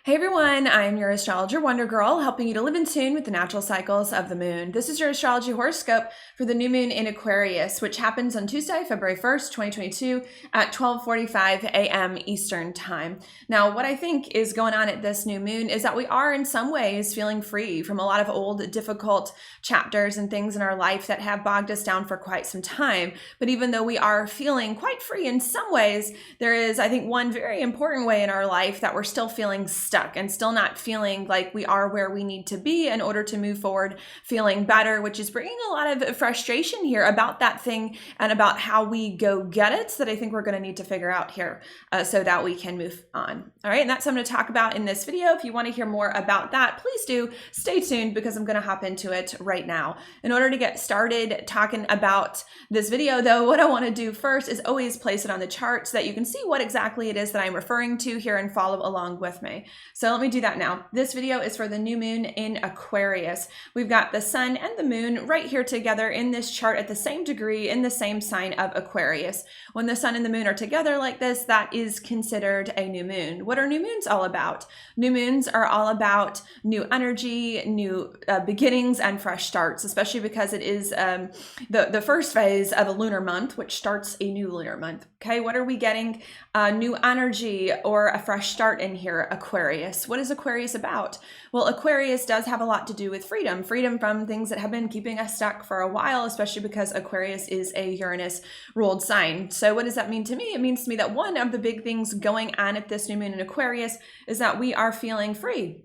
Hey everyone, I'm your astrologer Wonder Girl, helping you to live in tune with the natural cycles of the moon. This is your astrology horoscope for the new moon in Aquarius, which happens on Tuesday, February 1st, 2022 at 12:45 a.m. Eastern Time. Now, what I think is going on at this new moon is that we are in some ways feeling free from a lot of old, difficult chapters and things in our life that have bogged us down for quite some time. But even though we are feeling quite free in some ways, there is, I think, one very important way in our life that we're still feeling stuck and still not feeling like we are where we need to be in order to move forward feeling better, which is bringing a lot of frustration here about that thing and about how we go get it that I think we're going to need to figure out here so that we can move on. All right, and that's what I'm going to talk about in this video. If you want to hear more about that, please do stay tuned because I'm going to hop into it right now. In order to get started talking about this video, though, what I want to do first is always place it on the chart so that you can see what exactly it is that I'm referring to here and follow along with me. So let me do that now. This video is for the new moon in Aquarius. We've got the sun and the moon right here together in this chart at the same degree in the same sign of Aquarius. When the sun and the moon are together like this, that is considered a new moon. What are new moons all about? New moons are all about new energy, new beginnings, and fresh starts, especially because it is the first phase of a lunar month, which starts a new lunar month. Okay, what are we getting? New energy or a fresh start in here, Aquarius. What is Aquarius about? Well, Aquarius does have a lot to do with freedom from things that have been keeping us stuck for a while, especially because Aquarius is a Uranus ruled sign. So what does that mean to me? It means to me that one of the big things going on at this new moon in Aquarius is that we are feeling free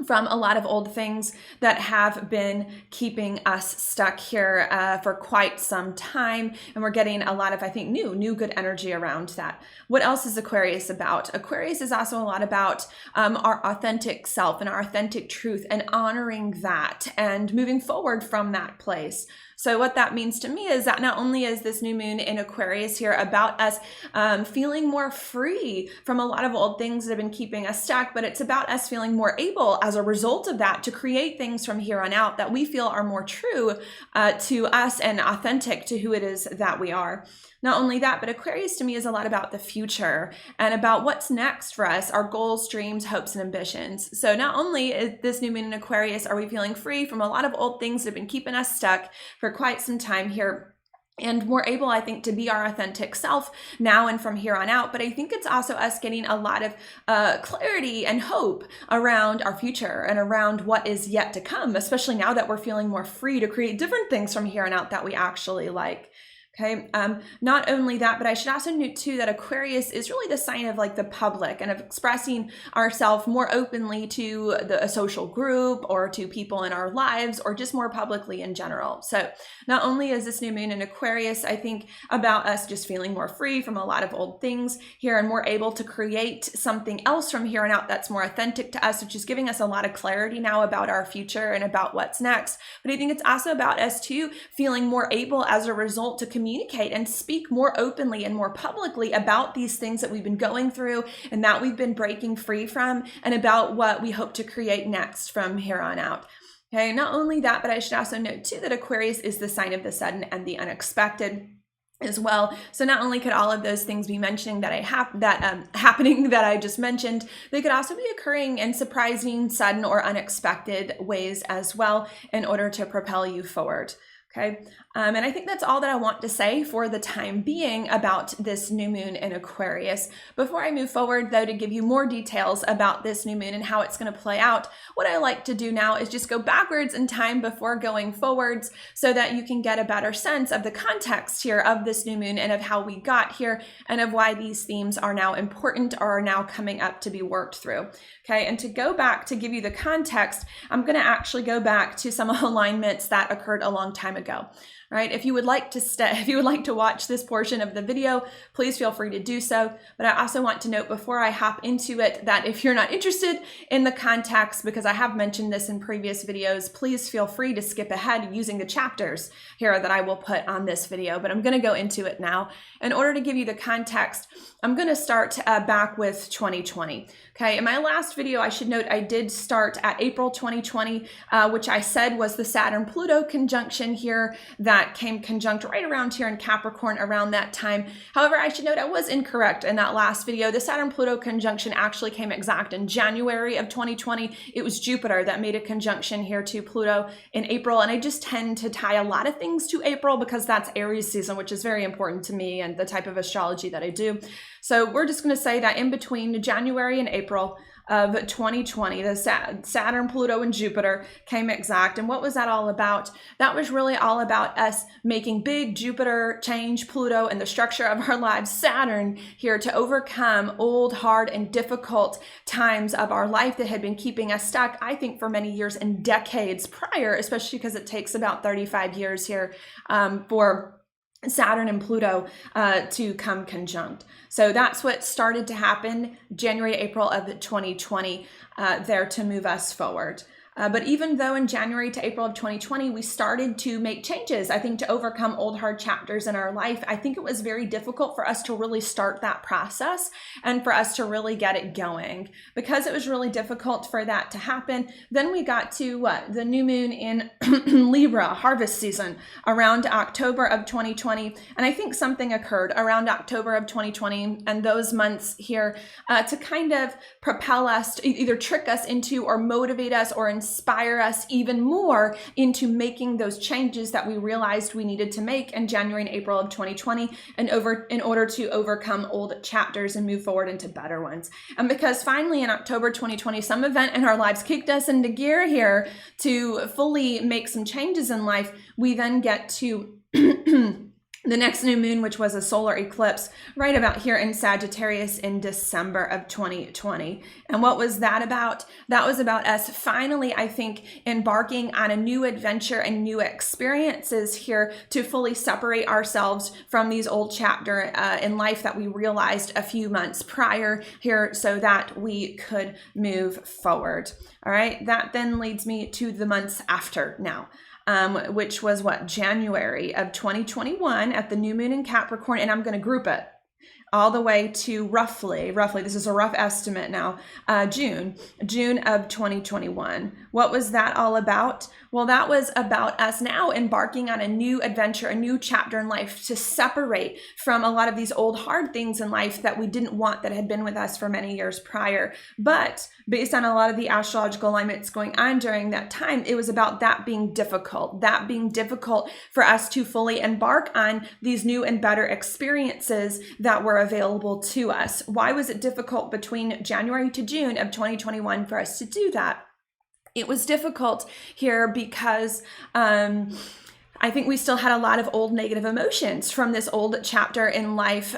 from a lot of old things that have been keeping us stuck here for quite some time. And we're getting a lot of, I think, new good energy around that. What else is Aquarius about? Aquarius is also a lot about our authentic self and our authentic truth and honoring that and moving forward from that place. So what that means to me is that not only is this new moon in Aquarius here about us feeling more free from a lot of old things that have been keeping us stuck, but it's about us feeling more able as a result of that to create things from here on out that we feel are more true to us and authentic to who it is that we are. Not only that, but Aquarius to me is a lot about the future and about what's next for us, our goals, dreams, hopes, and ambitions. So not only is this new moon in Aquarius are we feeling free from a lot of old things that have been keeping us stuck for quite some time here, and more able, I think, to be our authentic self now and from here on out. But I think it's also us getting a lot of clarity and hope around our future and around what is yet to come, especially now that we're feeling more free to create different things from here on out that we actually like. Okay. Not only that, but I should also note too that Aquarius is really the sign of like the public and of expressing ourselves more openly to a social group or to people in our lives or just more publicly in general. So not only is this new moon in Aquarius, I think, about us just feeling more free from a lot of old things here and more able to create something else from here on out that's more authentic to us, which is giving us a lot of clarity now about our future and about what's next. But I think it's also about us too feeling more able as a result to communicate and speak more openly and more publicly about these things that we've been going through and that we've been breaking free from, and about what we hope to create next from here on out. Okay, not only that, but I should also note too that Aquarius is the sign of the sudden and the unexpected as well. So not only could all of those things be mentioning that happening that I just mentioned, they could also be occurring in surprising, sudden, or unexpected ways as well in order to propel you forward. Okay. And I think that's all that I want to say for the time being about this new moon in Aquarius. Before I move forward, though, to give you more details about this new moon and how it's going to play out, what I like to do now is just go backwards in time before going forwards so that you can get a better sense of the context here of this new moon and of how we got here and of why these themes are now important or are now coming up to be worked through. Okay, and to go back to give you the context, I'm going to actually go back to some alignments that occurred a long time ago. Right? If you would like to watch this portion of the video, please feel free to do so. But I also want to note before I hop into it that if you're not interested in the context, because I have mentioned this in previous videos, please feel free to skip ahead using the chapters here that I will put on this video. But I'm going to go into it now. In order to give you the context, I'm going to start back with 2020. Okay, in my last video, I should note I did start at April 2020, which I said was the Saturn-Pluto conjunction here that that came conjunct right around here in Capricorn around that time. However, I should note I was incorrect in that last video. The Saturn-Pluto conjunction actually came exact in January of 2020. It was Jupiter that made a conjunction here to Pluto in April, and I just tend to tie a lot of things to April because that's Aries season, which is very important to me and the type of astrology that I do. So we're just going to say that in between January and April of 2020, the Saturn, Pluto, and Jupiter came exact. And what was that all about? That was really all about us making big Jupiter change Pluto and the structure of our lives, Saturn here, to overcome old, hard, and difficult times of our life that had been keeping us stuck, I think, for many years and decades prior, especially because it takes about 35 years here for Saturn and Pluto to come conjunct. So that's what started to happen January to April of 2020 there to move us forward. But even though in January to April of 2020, we started to make changes, I think, to overcome old hard chapters in our life, I think it was very difficult for us to really start that process and for us to really get it going. Because it was really difficult for that to happen, then we got to the new moon in Libra, harvest season, around October of 2020. And I think something occurred around October of 2020 and those months here to kind of propel us, to either trick us into or motivate us or inspire us even more into making those changes that we realized we needed to make in January and April of 2020 and in order to overcome old chapters and move forward into better ones. And because finally in October 2020, some event in our lives kicked us into gear here to fully make some changes in life, we then get to the next new moon, which was a solar eclipse right about here in Sagittarius in December of 2020. And what was that about? That was about us finally, I think, embarking on a new adventure and new experiences here to fully separate ourselves from these old chapter in life that we realized a few months prior here so that we could move forward. All right, that then leads me to the months after now. Which was January of 2021 at the new moon in Capricorn. And I'm going to group it all the way to roughly, this is a rough estimate now, June of 2021. What was that all about? Well, that was about us now embarking on a new adventure, a new chapter in life to separate from a lot of these old hard things in life that we didn't want that had been with us for many years prior. But based on a lot of the astrological alignments going on during that time, it was about that being difficult for us to fully embark on these new and better experiences that were available to us. Why was it difficult between January to June of 2021 for us to do that? It was difficult here because I think we still had a lot of old negative emotions from this old chapter in life,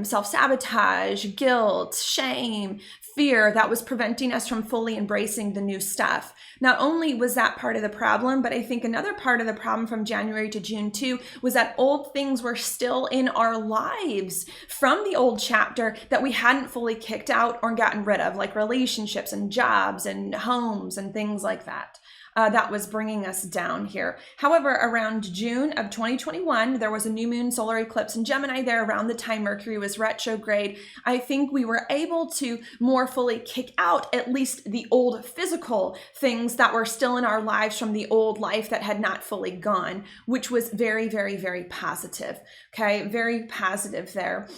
self-sabotage, guilt, shame, fear that was preventing us from fully embracing the new stuff. Not only was that part of the problem, but I think another part of the problem from January to June too was that old things were still in our lives from the old chapter that we hadn't fully kicked out or gotten rid of, like relationships and jobs and homes and things like that. That was bringing us down here. However, around June of 2021, there was a new moon solar eclipse in Gemini there around the time Mercury was retrograde. I think we were able to more fully kick out at least the old physical things that were still in our lives from the old life that had not fully gone, which was very, very, very positive. Okay, very positive there.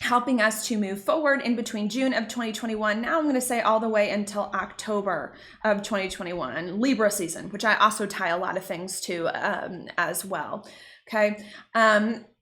Helping us to move forward in between June of 2021. Now I'm going to say all the way until October of 2021, Libra season, which I also tie a lot of things to as well. Okay.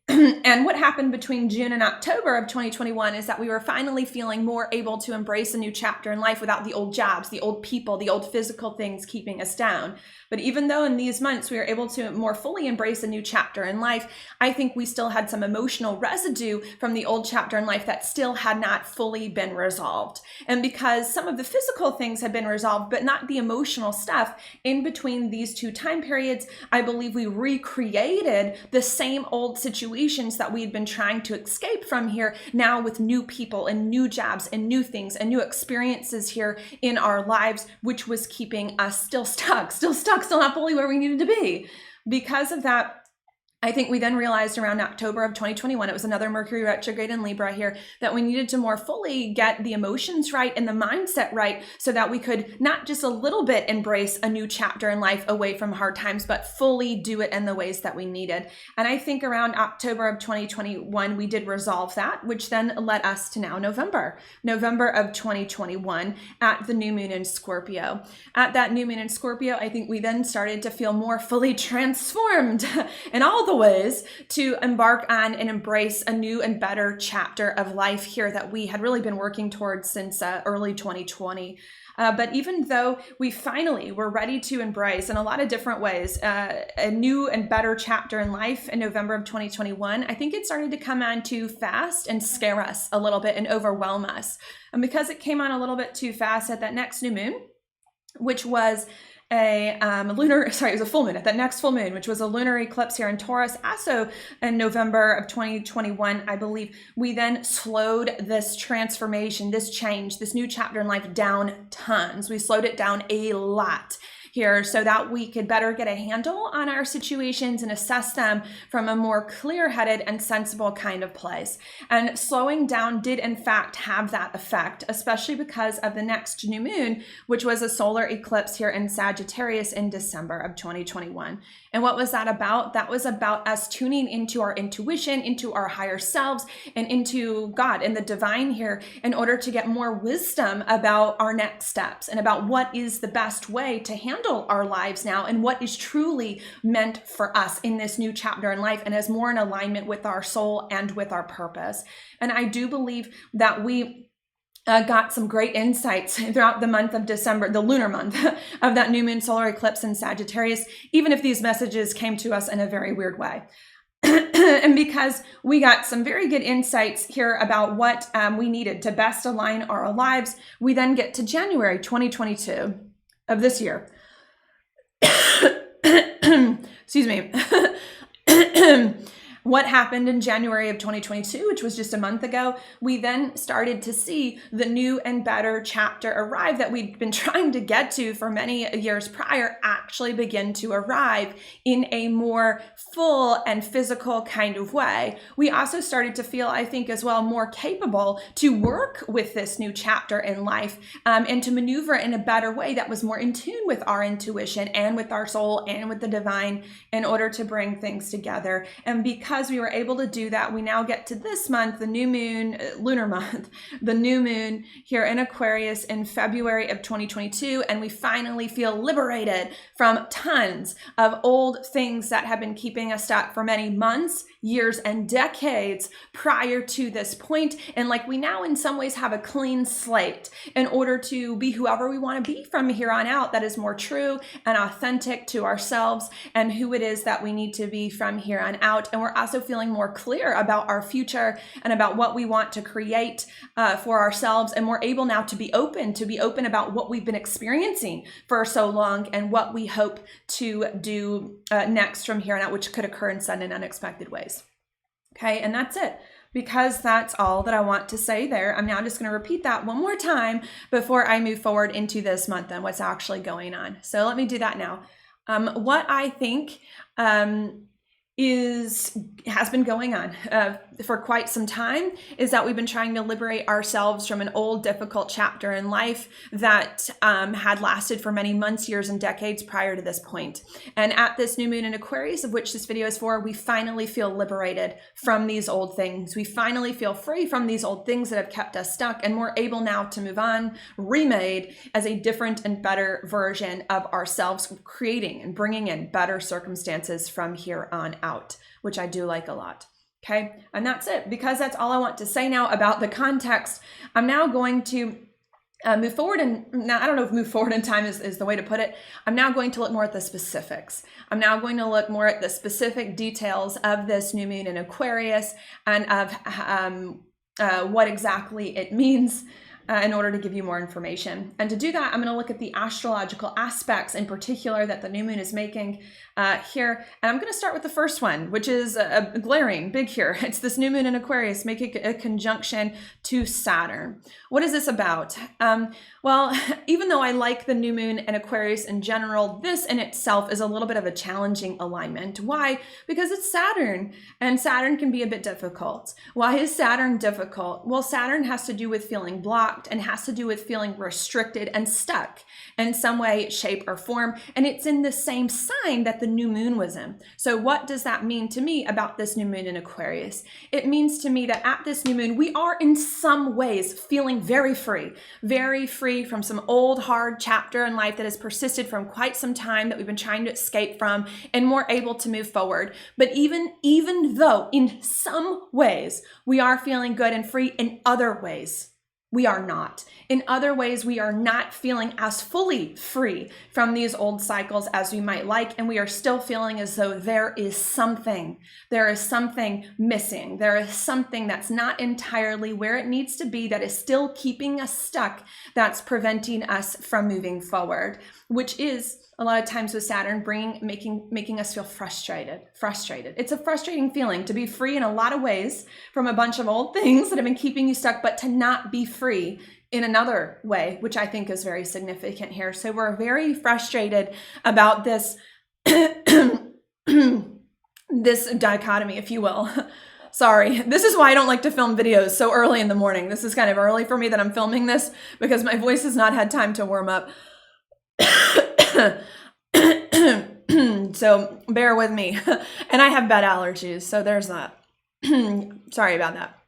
And what happened between June and October of 2021 is that we were finally feeling more able to embrace a new chapter in life without the old jobs, the old people, the old physical things keeping us down. But even though in these months we were able to more fully embrace a new chapter in life, I think we still had some emotional residue from the old chapter in life that still had not fully been resolved. And because some of the physical things had been resolved, but not the emotional stuff, in between these two time periods, I believe we recreated the same old situations that we had been trying to escape from here, now with new people and new jobs and new things and new experiences here in our lives, which was keeping us still not fully where we needed to be. Because of that, I think we then realized around October of 2021, it was another Mercury retrograde in Libra here, that we needed to more fully get the emotions right and the mindset right so that we could not just a little bit embrace a new chapter in life away from hard times, but fully do it in the ways that we needed. And I think around October of 2021, we did resolve that, which then led us to now November of 2021 at the new moon in Scorpio. At that new moon in Scorpio, I think we then started to feel more fully transformed in all the ways to embark on and embrace a new and better chapter of life here that we had really been working towards since early 2020. But even though we finally were ready to embrace in a lot of different ways a new and better chapter in life in November of 2021, I think it started to come on too fast and scare us a little bit and overwhelm us. And because it came on a little bit too fast at that next new moon, which was it was a full moon at that next full moon, which was a lunar eclipse here in Taurus, also in November of 2021, I believe, we then slowed this transformation, this change, this new chapter in life down tons. We slowed it down a lot here so that we could better get a handle on our situations and assess them from a more clear-headed and sensible kind of place. And slowing down did in fact have that effect, especially because of the next new moon, which was a solar eclipse here in Sagittarius in December of 2021. And what was that about? That was about us tuning into our intuition, into our higher selves, and into God and the divine here in order to get more wisdom about our next steps and about what is the best way to handle our lives now and what is truly meant for us in this new chapter in life and is more in alignment with our soul and with our purpose. And I do believe that we got some great insights throughout the month of December, the lunar month of that new moon solar eclipse in Sagittarius, even if these messages came to us in a very weird way. And because we got some very good insights here about what we needed to best align our lives, we then get to January 2022 of this year. Excuse me. What happened in January of 2022, which was just a month ago, we then started to see the new and better chapter arrive that we'd been trying to get to for many years prior actually begin to arrive in a more full and physical kind of way. We also started to feel, I think, as well, more capable to work with this new chapter in life and to maneuver in a better way that was more in tune with our intuition and with our soul and with the divine in order to bring things together. And because we were able to do that, we now get to this month, the new moon, lunar month, the new moon here in Aquarius in February of 2022, and we finally feel liberated from tons of old things that have been keeping us stuck for many months, years, and decades prior to this point. And like we now in some ways have a clean slate in order to be whoever we want to be from here on out that is more true and authentic to ourselves and who it is that we need to be from here on out. And we're also feeling more clear about our future and about what we want to create for ourselves, and we're able now to be open about what we've been experiencing for so long and what we hope to do next from here on out, which could occur in sudden and unexpected ways. Okay, and that's it. Because that's all that I want to say there. I'm now just going to repeat that one more time before I move forward into this month and what's actually going on. So let me do that now. What I think has been going on for quite some time is that we've been trying to liberate ourselves from an old difficult chapter in life that had lasted for many months, years, and decades prior to this point. And at this new moon in Aquarius, of which this video is for, we finally feel liberated from these old things. We finally feel free from these old things that have kept us stuck, and we're able now to move on, remade as a different and better version of ourselves, creating and bringing in better circumstances from here on out, which I do like a lot. Okay, and that's it, because that's all I want to say now about the context. I'm now going to move forward, and now I don't know if move forward in time is the way to put it. I'm now going to look more at the specifics. I'm now going to look more at the specific details of this new moon in Aquarius and of what exactly it means. in order to give you more information. And to do that, I'm going to look at the astrological aspects in particular that the new moon is making here. And I'm going to start with the first one, which is glaring, big here. It's this new moon in Aquarius making a conjunction to Saturn. What is this about? Well, even though I like the new moon in Aquarius in general, this in itself is a little bit of a challenging alignment. Why? Because it's Saturn, and Saturn can be a bit difficult. Why is Saturn difficult? Well, Saturn has to do with feeling blocked and has to do with feeling restricted and stuck in some way, shape, or form. And it's in the same sign that the new moon was in. So what does that mean to me about this new moon in Aquarius? It means to me that at this new moon, we are in some ways feeling very free from some old, hard chapter in life that has persisted from quite some time that we've been trying to escape from, and more able to move forward. But even though in some ways we are feeling good and free, in other ways, we are not. In other ways, we are not feeling as fully free from these old cycles as we might like, and we are still feeling as though there is something missing. There is something that's not entirely where it needs to be, that is still keeping us stuck, that's preventing us from moving forward, which is a lot of times with Saturn making us feel frustrated. It's a frustrating feeling to be free in a lot of ways from a bunch of old things that have been keeping you stuck, but to not be free in another way, which I think is very significant here. So we're very frustrated about this, this dichotomy, if you will. Sorry, this is why I don't like to film videos so early in the morning. This is kind of early for me that I'm filming this because my voice has not had time to warm up. So bear with me. And I have bad allergies, so there's that. Sorry about that.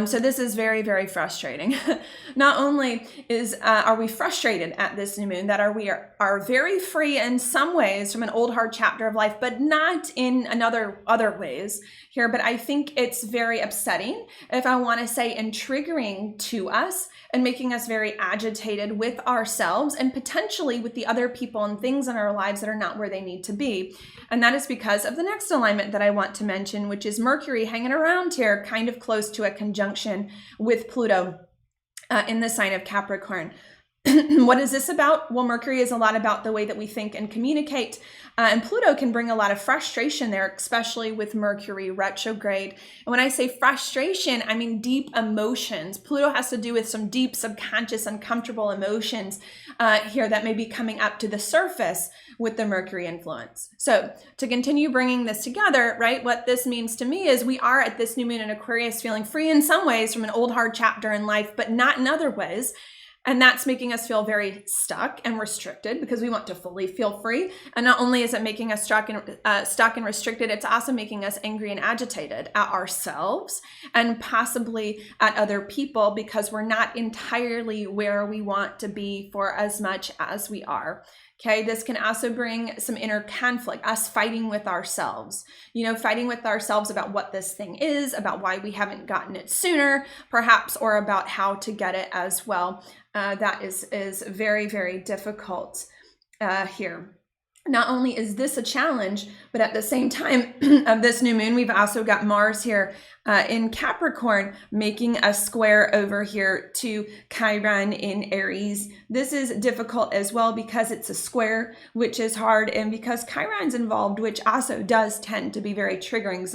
So this is very, very frustrating. Not only are we frustrated at this new moon, that we are very free in some ways from an old hard chapter of life, but not in other ways here. But I think it's very upsetting, if I want to say, and triggering to us, and making us very agitated with ourselves and potentially with the other people and things in our lives that are not where they need to be. And that is because of the next alignment that I want to mention, which is Mercury hanging around here, kind of close to a conjunction with Pluto in the sign of Capricorn. What is this about? Well, Mercury is a lot about the way that we think and communicate, and Pluto can bring a lot of frustration there, especially with Mercury retrograde. And when I say frustration, I mean deep emotions. Pluto has to do with some deep subconscious, uncomfortable emotions here that may be coming up to the surface with the Mercury influence. So to continue bringing this together, right, what this means to me is we are at this new moon in Aquarius feeling free in some ways from an old hard chapter in life, but not in other ways. And that's making us feel very stuck and restricted because we want to fully feel free. And not only is it making us stuck and restricted, it's also making us angry and agitated at ourselves and possibly at other people because we're not entirely where we want to be for as much as we are. Okay, this can also bring some inner conflict, us fighting with ourselves, fighting with ourselves about what this thing is, about why we haven't gotten it sooner, perhaps, or about how to get it as well. That is very, very difficult here. Not only is this a challenge, but at the same time of this new moon, we've also got Mars here in Capricorn making a square over here to Chiron in Aries. This is difficult as well because it's a square, which is hard, and because Chiron's involved, which also does tend to be very triggering,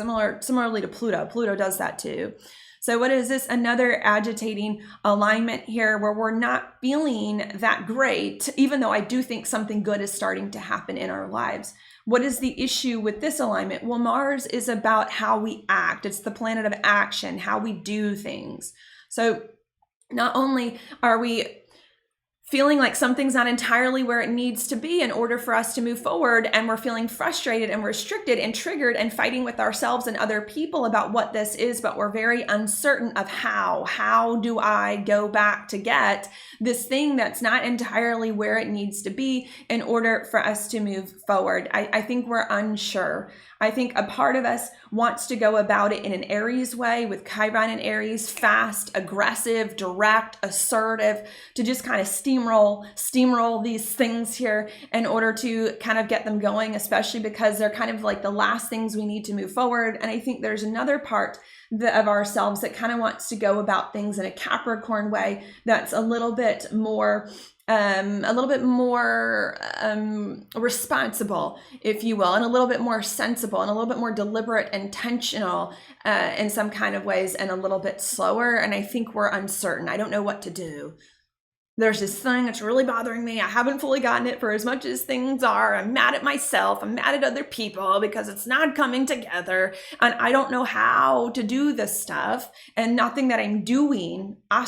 similarly to Pluto. Pluto does that too. So what is this? Another agitating alignment here where we're not feeling that great, even though I do think something good is starting to happen in our lives. What is the issue with this alignment? Well, Mars is about how we act. It's the planet of action, how we do things. So not only are we feeling like something's not entirely where it needs to be in order for us to move forward, and we're feeling frustrated and restricted and triggered and fighting with ourselves and other people about what this is, but we're very uncertain of how do I go back to get this thing that's not entirely where it needs to be in order for us to move forward. I think we're unsure. I think a part of us wants to go about it in an Aries way, with Chiron and Aries, fast, aggressive, direct, assertive, to just kind of steamroll these things here in order to kind of get them going, especially because they're kind of like the last things we need to move forward. And I think there's another part of ourselves that kind of wants to go about things in a Capricorn way that's a little bit more responsible, if you will, and a little bit more sensible and a little bit more deliberate, intentional in some kind of ways, and a little bit slower. And I think we're uncertain. I don't know what to do. There's this thing that's really bothering me. I haven't fully gotten it for as much as things are. I'm mad at myself. I'm mad at other people because it's not coming together. And I don't know how to do this stuff. And nothing that I'm doing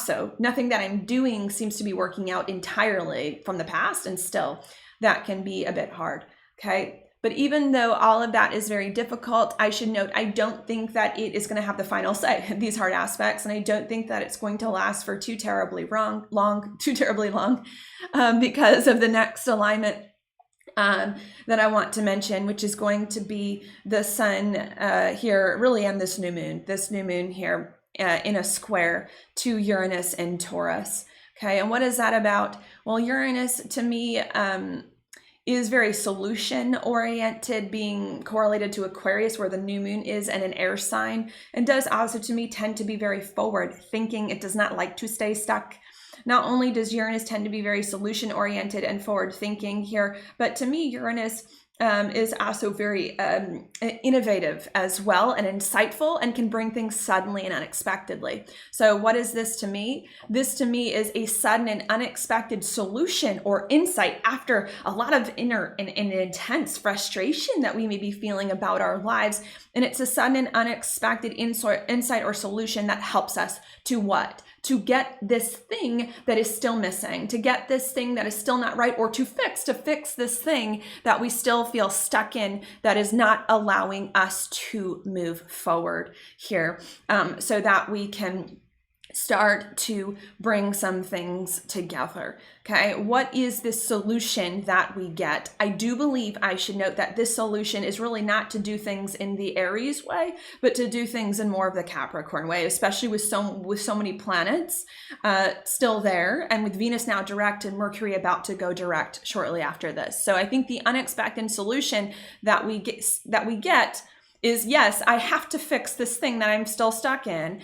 seems to be working out entirely from the past. And still, that can be a bit hard. Okay. But even though all of that is very difficult, I should note, I don't think that it is going to have the final say, these hard aspects. And I don't think that it's going to last for too terribly long, because of the next alignment that I want to mention, which is going to be the sun here, really, and this new moon here in a square to Uranus and Taurus. Okay. And what is that about? Well, Uranus to me, is very solution oriented, being correlated to Aquarius, where the new moon is, and an air sign, and does also to me tend to be very forward thinking. It does not like to stay stuck. Not only does Uranus tend to be very solution oriented and forward thinking here, but to me, Uranus is also very innovative as well, and insightful, and can bring things suddenly and unexpectedly. So what is this to me? This to me is a sudden and unexpected solution or insight after a lot of inner and intense frustration that we may be feeling about our lives. And it's a sudden and unexpected insight or solution that helps us to what? To get this thing that is still missing, to get this thing that is still not right, or to fix this thing that we still feel stuck in, that is not allowing us to move forward here, so that we can start to bring some things together. Okay, what is this solution that we get? I do believe, I should note, that this solution is really not to do things in the Aries way, but to do things in more of the Capricorn way, especially with so many planets still there, and with Venus now direct and Mercury about to go direct shortly after this. So I think the unexpected solution that we get is, yes, I have to fix this thing that I'm still stuck in,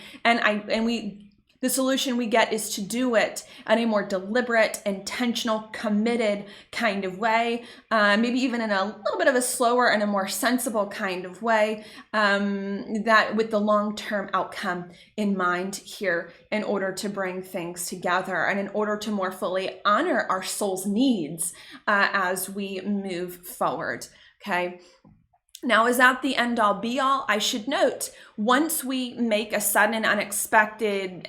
the solution we get is to do it in a more deliberate, intentional, committed kind of way, maybe even in a little bit of a slower and a more sensible kind of way, that with the long-term outcome in mind here, in order to bring things together and in order to more fully honor our soul's needs as we move forward. Okay. Now, is that the end all be all? I should note, once we make a sudden and unexpected,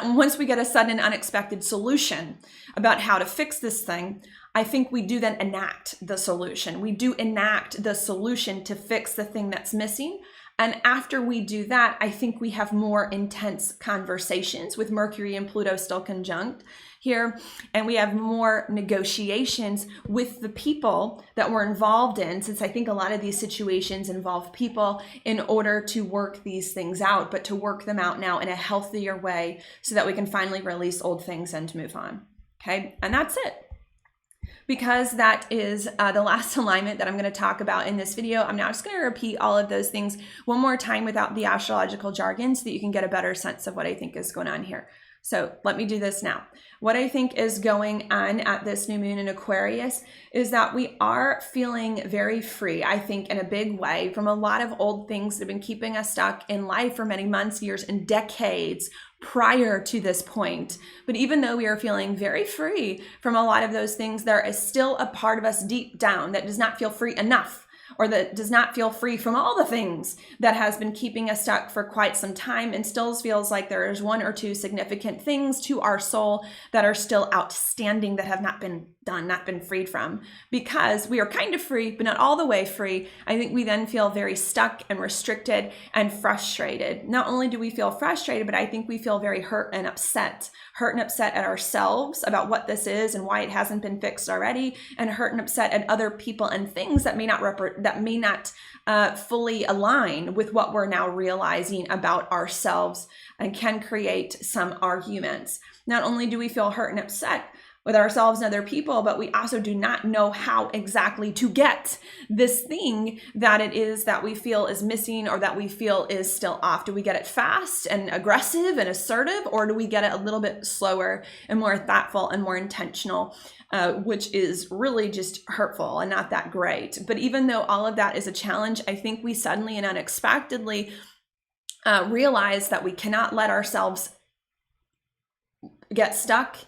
once we get a sudden and unexpected solution about how to fix this thing, I think we do then enact the solution. We do enact the solution to fix the thing that's missing. And after we do that, I think we have more intense conversations with Mercury and Pluto still conjunct here. And we have more negotiations with the people that we're involved in, since I think a lot of these situations involve people, in order to work these things out, but to work them out now in a healthier way so that we can finally release old things and move on. Okay, and that's it. Because that is the last alignment that I'm going to talk about in this video, I'm now just going to repeat all of those things one more time without the astrological jargon so that you can get a better sense of what I think is going on here. So let me do this now. What I think is going on at this new moon in Aquarius is that we are feeling very free, I think, in a big way, from a lot of old things that have been keeping us stuck in life for many months, years, and decades prior to this point. But even though we are feeling very free from a lot of those things, there is still a part of us deep down that does not feel free enough, or that does not feel free from all the things that has been keeping us stuck for quite some time, and still feels like there is one or two significant things to our soul that are still outstanding, that have not been done, not been freed from. Because we are kind of free, but not all the way free, I think we then feel very stuck and restricted and frustrated. Not only do we feel frustrated, but I think we feel very hurt and upset at ourselves about what this is and why it hasn't been fixed already, and hurt and upset at other people and things that may not that may not fully align with what we're now realizing about ourselves, and can create some arguments. Not only do we feel hurt and upset with ourselves and other people, but we also do not know how exactly to get this thing that it is that we feel is missing, or that we feel is still off. Do we get it fast and aggressive and assertive, or do we get it a little bit slower and more thoughtful and more intentional, which is really just hurtful and not that great. But even though all of that is a challenge, I think we suddenly and unexpectedly realize that we cannot let ourselves get stuck.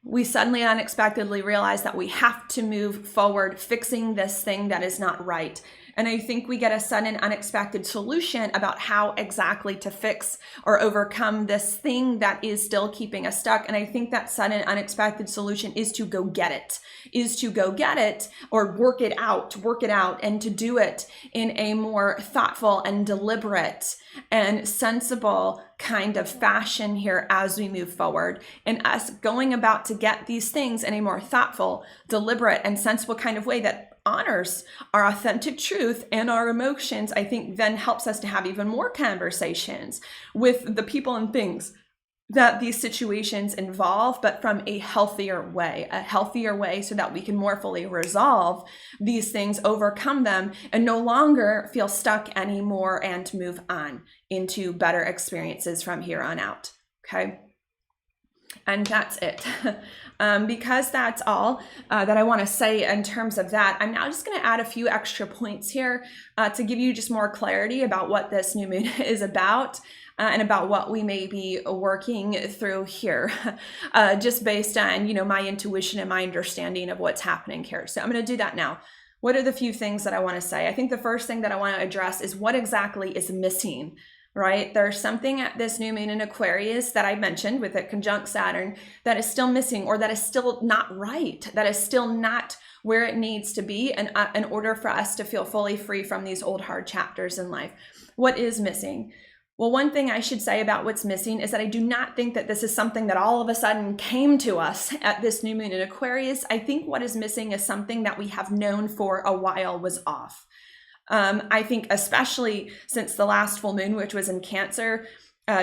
We suddenly unexpectedly realize that we have to move forward, fixing this thing that is not right. And I think we get a sudden unexpected solution about how exactly to fix or overcome this thing that is still keeping us stuck. And I think that sudden unexpected solution is to go get it, or work it out, and to do it in a more thoughtful and deliberate and sensible kind of fashion here as we move forward. And us going about to get these things in a more thoughtful, deliberate, and sensible kind of way that honors our authentic truth and our emotions, I think then helps us to have even more conversations with the people and things that these situations involve, but from a healthier way so that we can more fully resolve these things, overcome them, and no longer feel stuck anymore, and move on into better experiences from here on out. Okay. And that's it. Because that's all that I want to say in terms of that, I'm now just going to add a few extra points here to give you just more clarity about what this new moon is about, and about what we may be working through here, just based on, my intuition and my understanding of what's happening here. So I'm going to do that now. What are the few things that I want to say? I think the first thing that I want to address is what exactly is missing. Right? There's something at this new moon in Aquarius that I mentioned with a conjunct Saturn that is still missing, or that is still not right, that is still not where it needs to be in order for us to feel fully free from these old hard chapters in life. What is missing? Well, one thing I should say about what's missing is that I do not think that this is something that all of a sudden came to us at this new moon in Aquarius. I think what is missing is something that we have known for a while was off. I think especially since the last full moon, which was in Cancer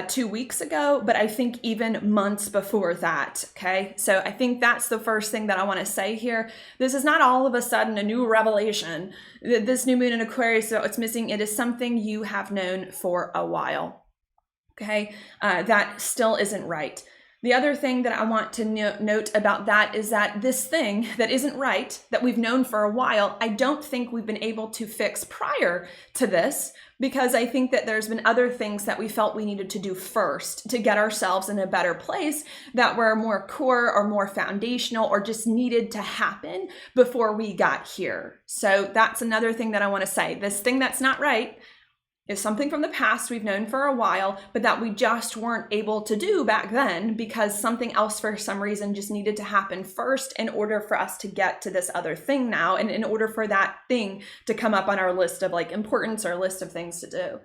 2 weeks ago, but I think even months before that. Okay. So I think that's the first thing that I want to say here. This is not all of a sudden a new revelation. This new moon in Aquarius, so it's missing. It is something you have known for a while. Okay. That still isn't right. The other thing that I want to note about that is that this thing that isn't right, that we've known for a while, I don't think we've been able to fix prior to this, because I think that there's been other things that we felt we needed to do first to get ourselves in a better place, that were more core or more foundational, or just needed to happen before we got here. So that's another thing that I want to say. This thing that's not right is something from the past we've known for a while, but that we just weren't able to do back then because something else for some reason just needed to happen first in order for us to get to this other thing now, and in order for that thing to come up on our list of importance, or list of things to do.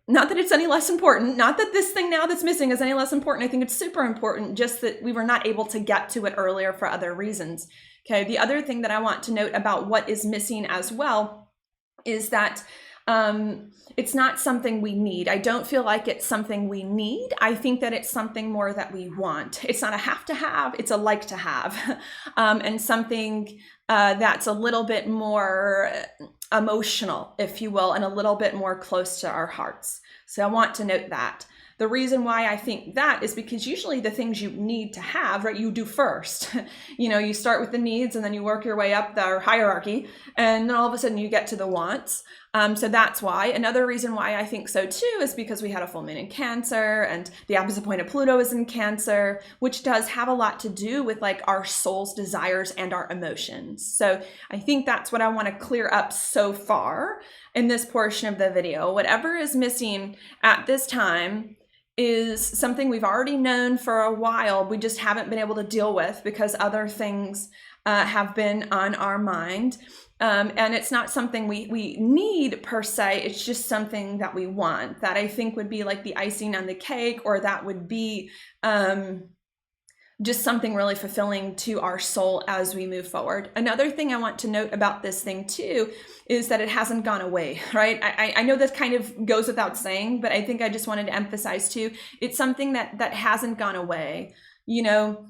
Not that it's any less important, not that this thing now that's missing is any less important. I think it's super important, just that we were not able to get to it earlier for other reasons. Okay, the other thing that I want to note about what is missing as well is that it's not something we need. I don't feel like it's something we need. I think that it's something more that we want. It's not a have to have, it's a like to have. And something that's a little bit more emotional, if you will, and a little bit more close to our hearts. So I want to note that. The reason why I think that is because usually the things you need to have, right, you do first. You start with the needs and then you work your way up the hierarchy, and then all of a sudden you get to the wants. So that's why. Another reason why I think so too is because we had a full moon in Cancer, and the opposite point of Pluto is in Cancer, which does have a lot to do with our soul's desires and our emotions. So I think that's what I want to clear up so far in this portion of the video. Whatever is missing at this time is something we've already known for a while. We just haven't been able to deal with because other things have been on our mind. And it's not something we need per se. It's just something that we want, that I think would be like the icing on the cake, or that would be just something really fulfilling to our soul as we move forward. Another thing I want to note about this thing too is that it hasn't gone away, right? I know that kind of goes without saying, but I think I just wanted to emphasize too, it's something that hasn't gone away. You know,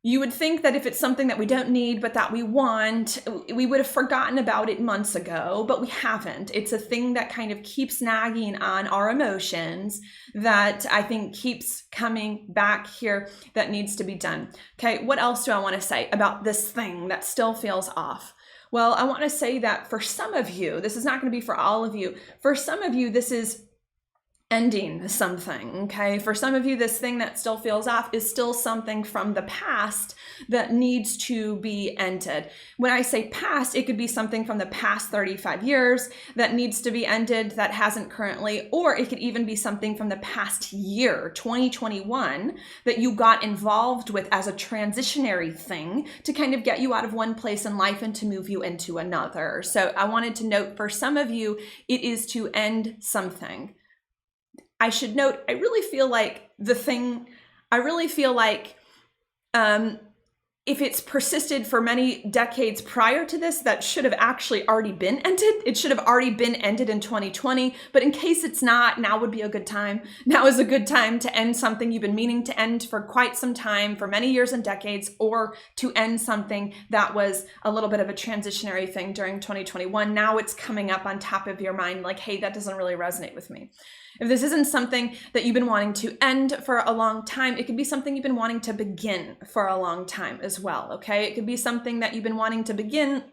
you would think that if it's something that we don't need, but that we want, we would have forgotten about it months ago, but we haven't. It's a thing that kind of keeps nagging on our emotions that I think keeps coming back here that needs to be done. Okay, what else do I want to say about this thing that still feels off? Well, I want to say that for some of you, this is not going to be for all of you. For some of you, this is ending something, okay? For some of you, this thing that still feels off is still something from the past that needs to be ended. When I say past, it could be something from the past 35 years that needs to be ended that hasn't currently, or it could even be something from the past year, 2021, that you got involved with as a transitionary thing to kind of get you out of one place in life and to move you into another. So I wanted to note for some of you, it is to end something. I should note, I really feel like if it's persisted for many decades prior to this, that should have actually already been ended. It should have already been ended in 2020. But in case it's not, now would be a good time. Now is a good time to end something you've been meaning to end for quite some time, for many years and decades, or to end something that was a little bit of a transitionary thing during 2021. Now it's coming up on top of your mind like, hey, that doesn't really resonate with me. If this isn't something that you've been wanting to end for a long time, it could be something you've been wanting to begin for a long time as well, okay? It could be something that you've been wanting to begin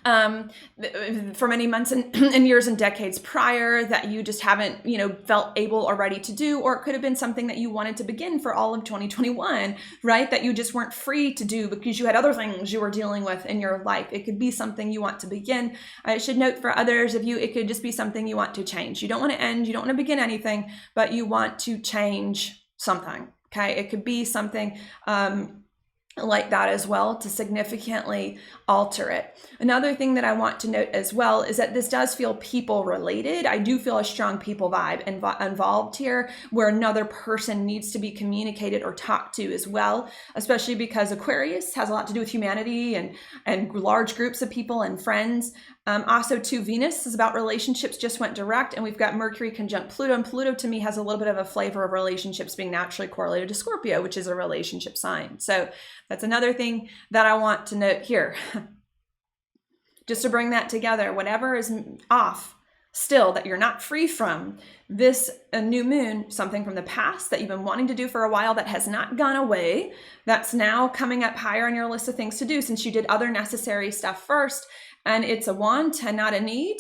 for many months and years and decades prior that you just haven't, felt able or ready to do, or it could have been something that you wanted to begin for all of 2021, right? That you just weren't free to do because you had other things you were dealing with in your life. It could be something you want to begin. I should note for others of you, it could just be something you want to change. You don't want to end, you don't want to begin anything, but you want to change something, okay? It could be something, like that as well, to significantly alter it. Another thing that I want to note as well is that this does feel people related. I do feel a strong people vibe involved here, where another person needs to be communicated or talked to as well, especially because Aquarius has a lot to do with humanity and large groups of people and friends. Also too, Venus is about relationships, just went direct, and we've got Mercury conjunct Pluto, and Pluto to me has a little bit of a flavor of relationships being naturally correlated to Scorpio, which is a relationship sign. So that's another thing that I want to note here. Just to bring that together, whatever is off still that you're not free from, this new moon, something from the past that you've been wanting to do for a while that has not gone away, that's now coming up higher on your list of things to do since you did other necessary stuff first, and it's a want and not a need.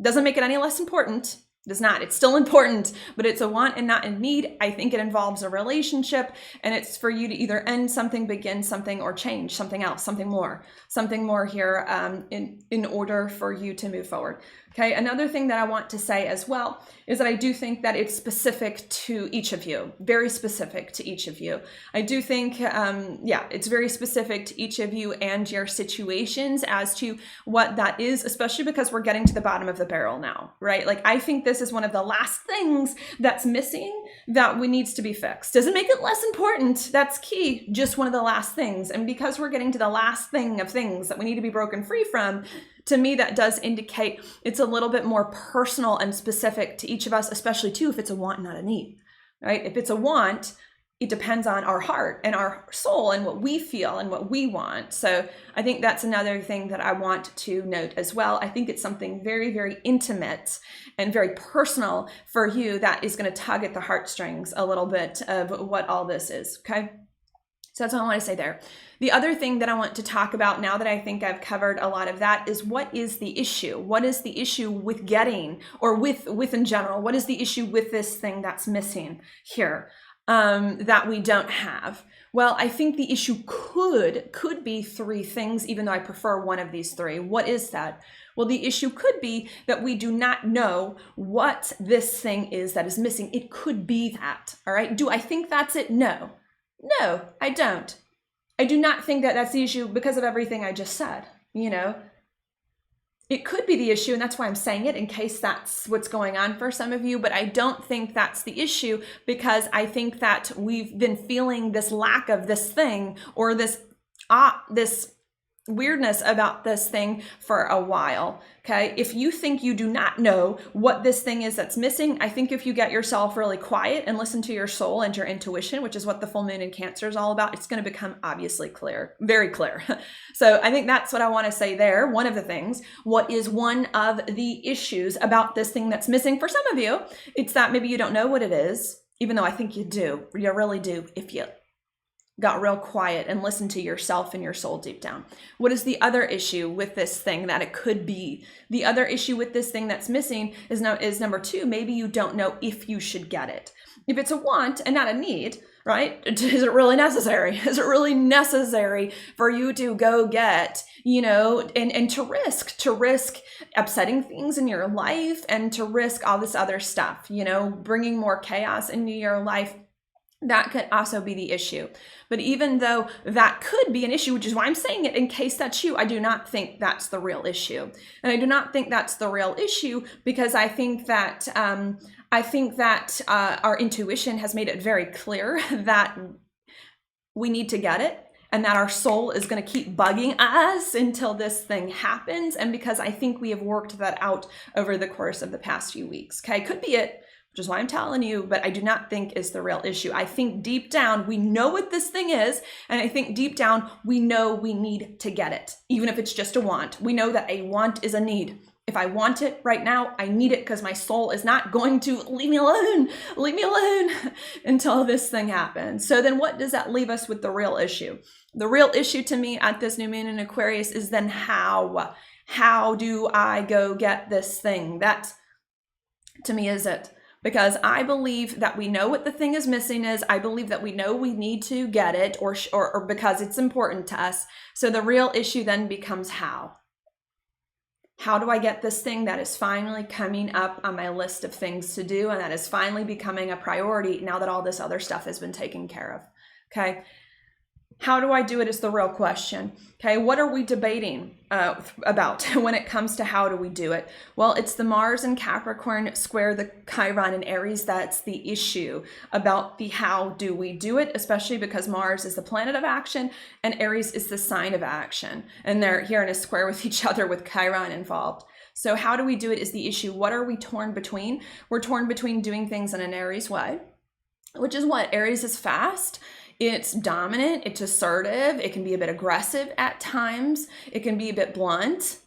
Doesn't make it any less important. Does not. It's still important, but it's a want and not a need. I think it involves a relationship, and it's for you to either end something, begin something, or change something else, something more here in order for you to move forward. Okay. Another thing that I want to say as well is that I do think that it's specific to each of you, very specific to each of you. I do think, it's very specific to each of you and your situations as to what that is, especially because we're getting to the bottom of the barrel now, right? Like, I think this is one of the last things that's missing that needs to be fixed. Doesn't make it less important. That's key. Just one of the last things. And because we're getting to the last thing of things that we need to be broken free from, to me, that does indicate it's a little bit more personal and specific to each of us, especially too, if it's a want, not a need, right? If it's a want, it depends on our heart and our soul and what we feel and what we want. So I think that's another thing that I want to note as well. I think it's something very, very intimate and very personal for you that is going to tug at the heartstrings a little bit of what all this is, okay? So that's what I want to say there. The other thing that I want to talk about now that I think I've covered a lot of that is, what is the issue? What is the issue with getting, or with in general? What is the issue with this thing that's missing here that we don't have? Well, I think the issue could be three things, even though I prefer one of these three. What is that? Well, the issue could be that we do not know what this thing is that is missing. It could be that, all right? Do I think that's it? No. No, I don't. I do not think that that's the issue because of everything I just said, It It could be the issue, and that's why I'm saying it in case that's what's going on for some of you, but I don't think that's the issue, because I think that we've been feeling this lack of this thing, or this weirdness about this thing for a while. Okay, if you think you do not know what this thing is that's missing, I think if you get yourself really quiet and listen to your soul and your intuition, which is what the full moon in Cancer is all about, it's going to become obviously clear, very clear. So I think that's what I want to say there. One of the things, what is one of the issues about this thing that's missing for some of you? It's that maybe you don't know what it is, even though I think you do. You really do if you got real quiet and listened to yourself and your soul deep down. What is the other issue with this thing that it could be? The other issue with this thing that's missing is number 2, maybe you don't know if you should get it. If it's a want and not a need, right? Is it really necessary? Is it really necessary for you to go get, and to risk upsetting things in your life, and to risk all this other stuff, bringing more chaos into your life? That could also be the issue. But even though that could be an issue, which is why I'm saying it in case that's you, I do not think that's the real issue. And I do not think that's the real issue because I think that our intuition has made it very clear that we need to get it, and that our soul is going to keep bugging us until this thing happens. And because I think we have worked that out over the course of the past few weeks. Okay, could be it, which is why I'm telling you, but I do not think is the real issue. I think deep down, we know what this thing is, and I think deep down, we know we need to get it, even if it's just a want. We know that a want is a need. If I want it right now, I need it because my soul is not going to leave me alone until this thing happens. So then what does that leave us with the real issue? The real issue to me at this new moon in Aquarius is then how? How do I go get this thing? That, to me, is it. Because I believe that we know what the thing is missing is. I believe that we know we need to get it, or because it's important to us. So the real issue then becomes how. How do I get this thing that is finally coming up on my list of things to do, and that is finally becoming a priority now that all this other stuff has been taken care of? Okay. How do I do it is the real question. Okay, what are we debating about when it comes to how do we do it? Well, it's the Mars and Capricorn square the Chiron in Aries that's the issue about the how do we do it, especially because Mars is the planet of action and Aries is the sign of action. And they're here in a square with each other with Chiron involved. So how do we do it is the issue. What are we torn between? We're torn between doing things in an Aries way, which is what? Aries is fast. It's dominant, it's assertive, it can be a bit aggressive at times, it can be a bit blunt,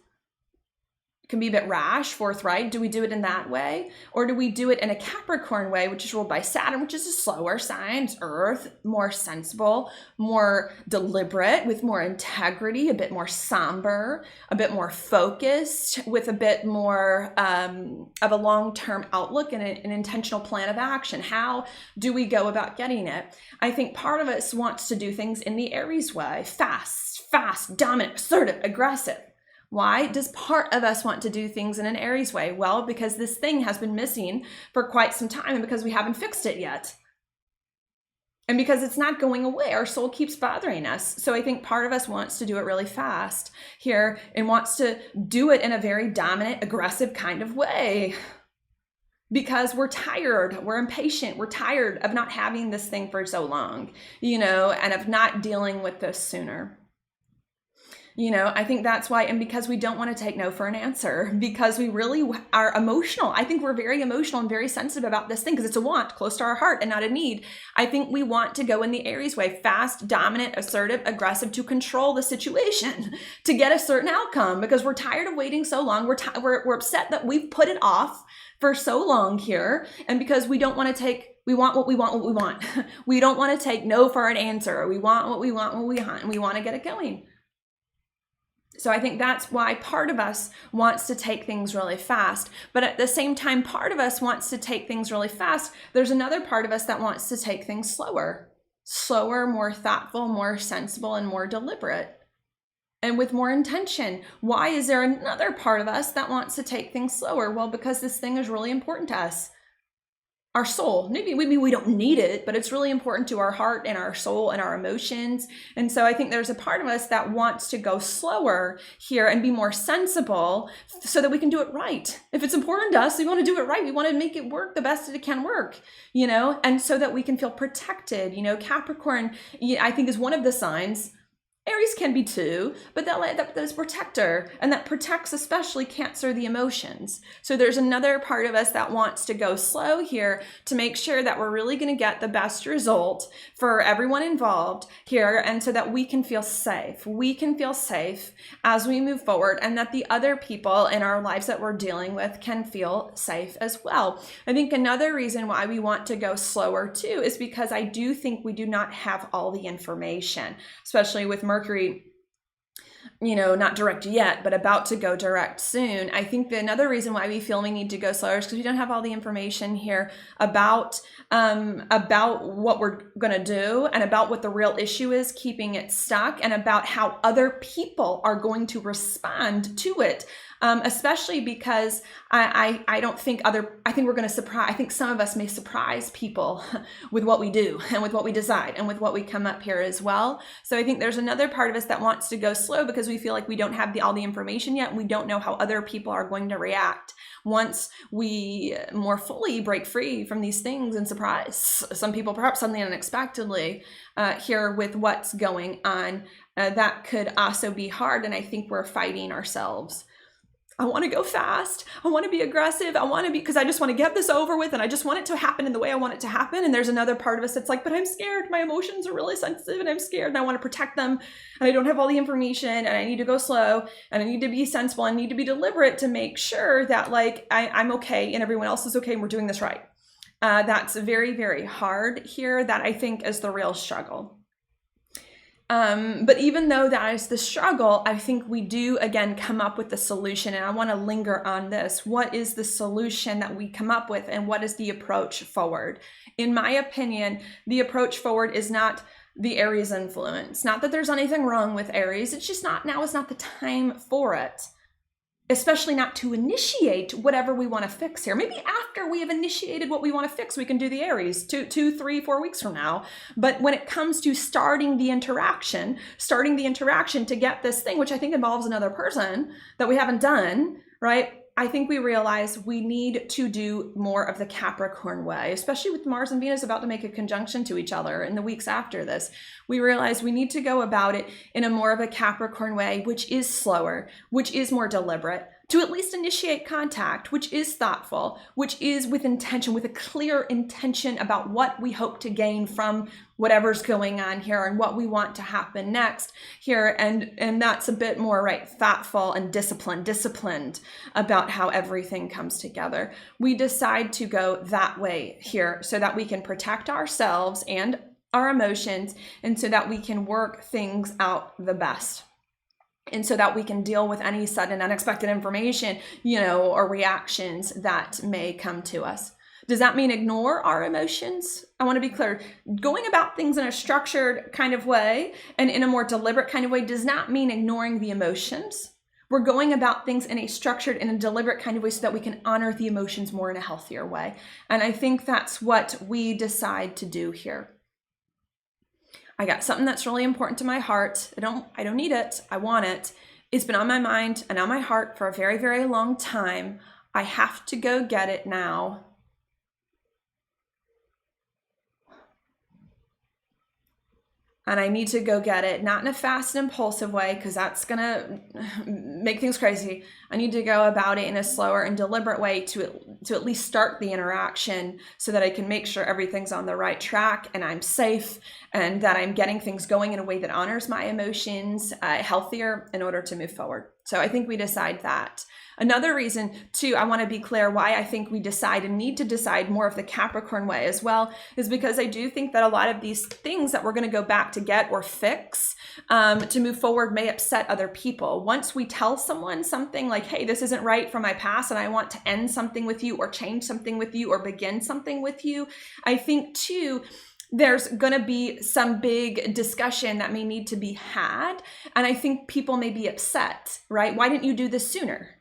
it can be a bit rash, forthright. Do we do it in that way? Or do we do it in a Capricorn way, which is ruled by Saturn, which is a slower sign, it's Earth, more sensible, more deliberate, with more integrity, a bit more somber, a bit more focused, with a bit more of a long-term outlook and an intentional plan of action? How do we go about getting it? I think part of us wants to do things in the Aries way, fast, dominant, assertive, aggressive. Why does part of us want to do things in an Aries way? Well, because this thing has been missing for quite some time, and because we haven't fixed it yet. And because it's not going away, our soul keeps bothering us. So I think part of us wants to do it really fast here and wants to do it in a very dominant, aggressive kind of way. Because we're tired, we're impatient, we're tired of not having this thing for so long, and of not dealing with this sooner. I think that's why, and because we don't want to take no for an answer, because we really are emotional. I think we're very emotional and very sensitive about this thing because it's a want close to our heart and not a need. I think we want to go in the Aries way, fast, dominant, assertive, aggressive, to control the situation, to get a certain outcome, because we're tired of waiting so long. We're upset that we've put it off for so long here, and because we don't want to take, we want what we want. We don't want to take no for an answer. We want what we want, and we want to get it going. So I think that's why part of us wants to take things really fast. But at the same time, part of us wants to take things really fast. There's another part of us that wants to take things slower, more thoughtful, more sensible, and more deliberate, and with more intention. Why is there another part of us that wants to take things slower? Well, because this thing is really important to us. our soul. Maybe we don't need it, but it's really important to our heart and our soul and our emotions. And so I think there's a part of us that wants to go slower here and be more sensible so that we can do it right. If it's important to us, we want to do it right. We want to make it work the best that it can work, and so that we can feel protected. Capricorn, I think, is one of the signs. Aries can be too, but that's protector, and that protects especially Cancer, the emotions. So there's another part of us that wants to go slow here to make sure that we're really going to get the best result for everyone involved here, and so that we can feel safe. We can feel safe as we move forward, and that the other people in our lives that we're dealing with can feel safe as well. I think another reason why we want to go slower too is because I do think we do not have all the information, especially with Mercury, not direct yet, but about to go direct soon. I think that another reason why we feel we need to go slower is because we don't have all the information here about what we're going to do, and about what the real issue is keeping it stuck, and about how other people are going to respond to it. Especially because I don't think I think we're going to surprise, I think some of us may surprise people with what we do and with what we decide and with what we come up here as well. So I think there's another part of us that wants to go slow because we feel like we don't have all the information yet, and we don't know how other people are going to react once we more fully break free from these things and surprise some people, perhaps something unexpectedly here with what's going on. That could also be hard, and I think we're fighting ourselves. I want to go fast. I want to be aggressive. I want to be, because I just want to get this over with, and I just want it to happen in the way I want it to happen. And there's another part of us that's like, but I'm scared. My emotions are really sensitive, and I'm scared, and I want to protect them, and I don't have all the information, and I need to go slow, and I need to be sensible. I need to be deliberate to make sure that I'm okay and everyone else is okay, and we're doing this right. That's very, very hard here. That I think is the real struggle. But even though that is the struggle, I think we do again come up with the solution, and I want to linger on this. What is the solution that we come up with, and what is the approach forward? In my opinion, the approach forward is not the Aries influence. Not that there's anything wrong with Aries, it's just now is not the time for it. Especially not to initiate whatever we want to fix here. Maybe after we have initiated what we want to fix, we can do the Aries 2, 3, 4 weeks from now. But when it comes to starting the interaction to get this thing, which I think involves another person that we haven't done, right? I think we realize we need to do more of the Capricorn way, especially with Mars and Venus about to make a conjunction to each other in the weeks after this. We realize we need to go about it in a more of a Capricorn way, which is slower, which is more deliberate, to at least initiate contact, which is thoughtful, which is with intention, with a clear intention about what we hope to gain from whatever's going on here and what we want to happen next here. And that's a bit more, right, thoughtful and disciplined about how everything comes together. We decide to go that way here so that we can protect ourselves and our emotions, and so that we can work things out the best. And so that we can deal with any sudden unexpected information, or reactions that may come to us. Does that mean ignore our emotions? I want to be clear. Going about things in a structured kind of way and in a more deliberate kind of way does not mean ignoring the emotions. We're going about things in a structured and a deliberate kind of way so that we can honor the emotions more in a healthier way. And I think that's what we decide to do here. I got something that's really important to my heart. I don't need it. I want it. It's been on my mind and on my heart for a very, very long time. I have to go get it now. And I need to go get it, not in a fast and impulsive way, because that's going to make things crazy. I need to go about it in a slower and deliberate way to at least start the interaction so that I can make sure everything's on the right track and I'm safe and that I'm getting things going in a way that honors my emotions healthier in order to move forward. So I think we decide that. Another reason, too, I want to be clear why I think we decide and need to decide more of the Capricorn way as well, is because I do think that a lot of these things that we're going to go back to get or fix to move forward may upset other people. Once we tell someone something like, hey, this isn't right from my past and I want to end something with you or change something with you or begin something with you, I think, too, there's going to be some big discussion that may need to be had. And I think people may be upset, right? Why didn't you do this sooner?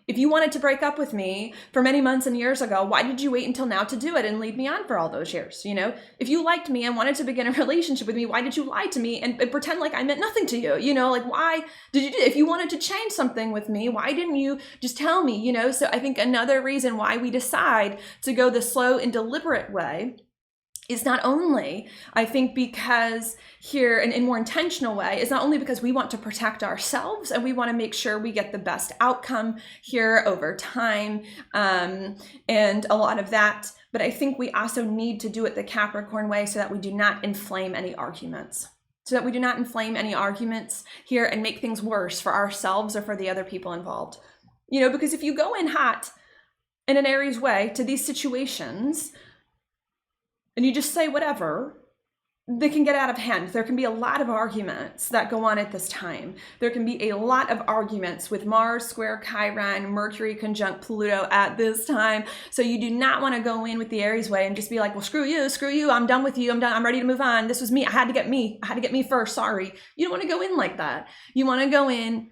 If you wanted to break up with me for many months and years ago, why did you wait until now to do it and lead me on for all those years? You know, if you liked me and wanted to begin a relationship with me, why did you lie to me and pretend like I meant nothing to you? You know, like, why did you do, if you wanted to change something with me, why didn't you just tell me, you know? So I think another reason why we decide to go the slow and deliberate way is not only, I think, because here in more intentional way, is not only because we want to protect ourselves and we want to make sure we get the best outcome here over time, and a lot of that, but I think we also need to do it the Capricorn way so that we do not inflame any arguments. So that we do not inflame any arguments here and make things worse for ourselves or for the other people involved. You know, because if you go in hot in an Aries way to these situations, and you just say whatever, they can get out of hand. There can be a lot of arguments that go on at this time. There can be a lot of arguments with Mars square Chiron, Mercury conjunct Pluto at this time. So you do not want to go in with the Aries way and just be like, well, screw you, I'm done with you, I'm done, I'm ready to move on. This was me, I had to get me first, sorry. You don't want to go in like that. You want to go in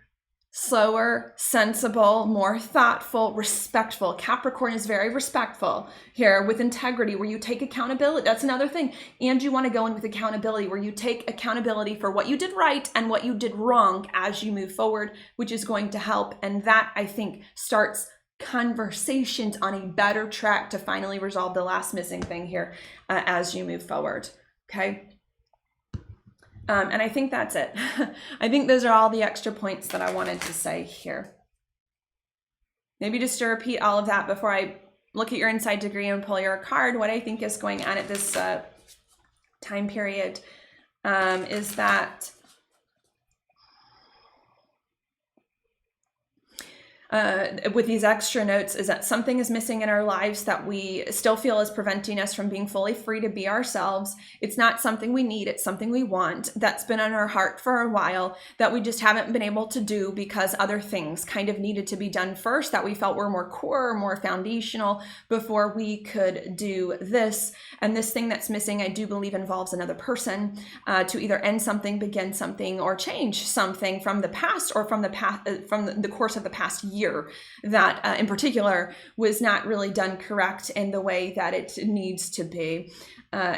slower, sensible, more thoughtful, respectful. Capricorn is very respectful here with integrity, where you take accountability. That's another thing. And you want to go in with accountability, where you take accountability for what you did right and what you did wrong as you move forward, which is going to help. And that, I think, starts conversations on a better track to finally resolve the last missing thing here as you move forward. Okay. And I think that's it. I think those are all the extra points that I wanted to say here. Maybe just to repeat all of that before I look at your inside degree and pull your card, what I think is going on at this time period is that with these extra notes is that something is missing in our lives that we still feel is preventing us from being fully free to be ourselves. It's not something we need, it's something we want that's been on our heart for a while that we just haven't been able to do because other things kind of needed to be done first that we felt were more core, more foundational before we could do this. And this thing that's missing, I do believe, involves another person to either end something, begin something, or change something from the past or from the course of the past year that in particular was not really done correct in the way that it needs to be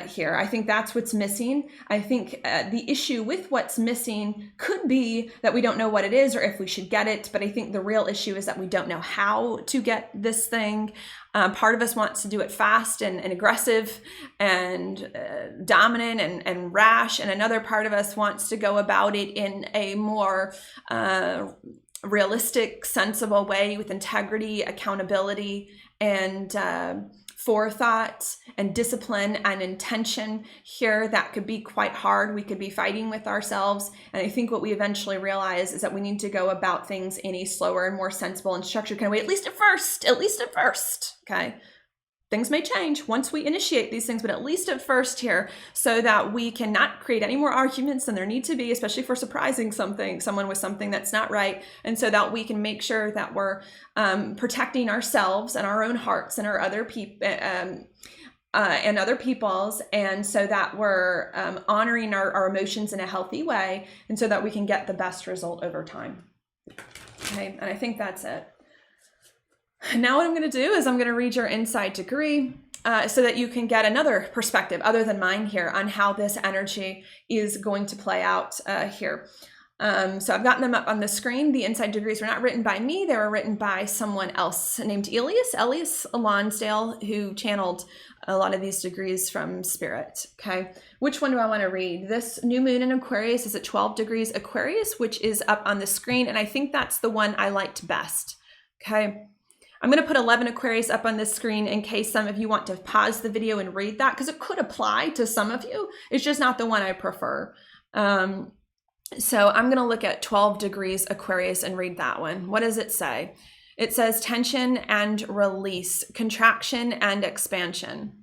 here. I think that's what's missing. I think the issue with what's missing could be that we don't know what it is or if we should get it, but I think the real issue is that we don't know how to get this thing. Part of us wants to do it fast and aggressive and dominant and rash, and another part of us wants to go about it in a more realistic, sensible way with integrity, accountability, and forethought and discipline and intention here. That could be quite hard. We could be fighting with ourselves. And I think what we eventually realize is that we need to go about things in a slower and more sensible and structured kind of way, at least at first, okay? Things may change once we initiate these things, but at least at first here, so that we cannot create any more arguments than there need to be, especially for surprising someone with something that's not right. And so that we can make sure that we're protecting ourselves and our own hearts and our other people and other people's, and so that we're honoring our emotions in a healthy way, and so that we can get the best result over time. Okay, and I think that's it. Now what I'm going to do is I'm going to read your inside degree so that you can get another perspective other than mine here on how this energy is going to play out here. So I've gotten them up on the screen. The inside degrees were not written by me. They were written by someone else named Elias Lonsdale, who channeled a lot of these degrees from Spirit. Okay. Which one do I want to read? This new moon in Aquarius is at 12 degrees Aquarius, which is up on the screen. And I think that's the one I liked best. Okay. I'm going to put 11 Aquarius up on this screen in case some of you want to pause the video and read that, because it could apply to some of you. It's just not the one I prefer. So I'm going to look at 12 degrees Aquarius and read that one. What does it say? It says tension and release, contraction and expansion.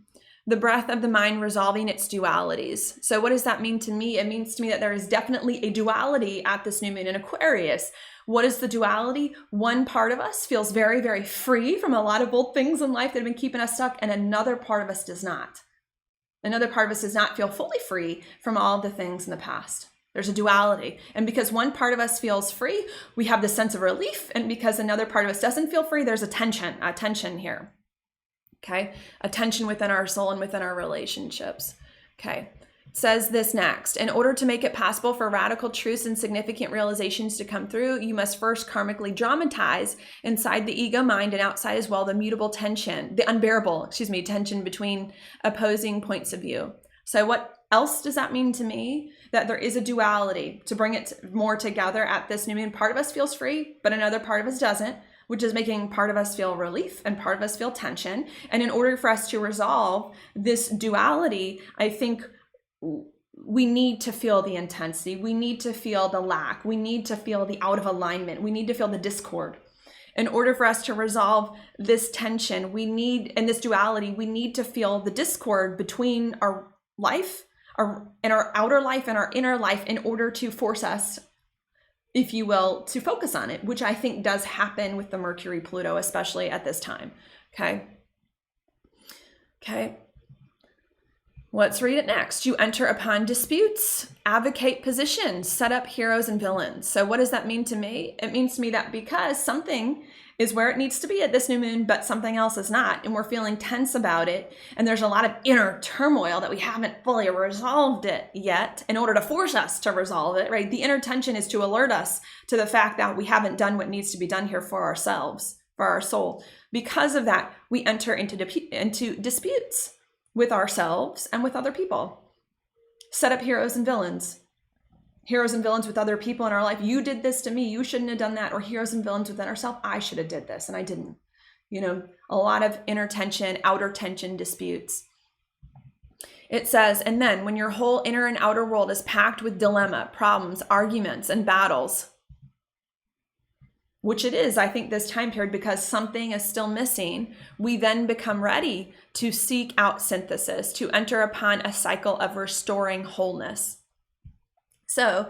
The breath of the mind resolving its dualities. So what does that mean to me? It means to me that there is definitely a duality at this new moon in Aquarius. What is the duality? One part of us feels very, very free from a lot of old things in life that have been keeping us stuck, and another part of us does not. Another part of us does not feel fully free from all the things in the past. There's a duality. And because one part of us feels free, we have this sense of relief. And because another part of us doesn't feel free, there's a tension here. Okay. A tension within our soul and within our relationships. Okay. It says this next. In order to make it possible for radical truths and significant realizations to come through, you must first karmically dramatize inside the ego mind and outside as well the mutable tension, the unbearable, tension between opposing points of view. So what else does that mean to me? That there is a duality. To bring it more together at this new moon, part of us feels free, but another part of us doesn't, which is making part of us feel relief and part of us feel tension. And in order for us to resolve this duality, I think we need to feel the intensity. We need to feel the lack. We need to feel the out of alignment. We need to feel the discord. In order for us to resolve this tension, and this duality, we need to feel the discord between our life, and our outer life and our inner life, in order to force us, if you will, to focus on it, which I think does happen with the Mercury Pluto, especially at this time. Okay. Let's read it next. You enter upon disputes, advocate positions, set up heroes and villains. So what does that mean to me? It means to me that because something is where it needs to be at this new moon, but something else is not, and we're feeling tense about it, and there's a lot of inner turmoil that we haven't fully resolved it yet in order to force us to resolve it, right? The inner tension is to alert us to the fact that we haven't done what needs to be done here for ourselves, for our soul. Because of that, we enter into disputes with ourselves and with other people. Set up heroes and villains. Heroes and villains with other people in our life. You did this to me. You shouldn't have done that. Or heroes and villains within ourselves. I should have did this and I didn't. A lot of inner tension, outer tension disputes. It says, and then when your whole inner and outer world is packed with dilemma, problems, arguments, and battles, which it is, I think, this time period, because something is still missing, we then become ready to seek out synthesis, to enter upon a cycle of restoring wholeness. So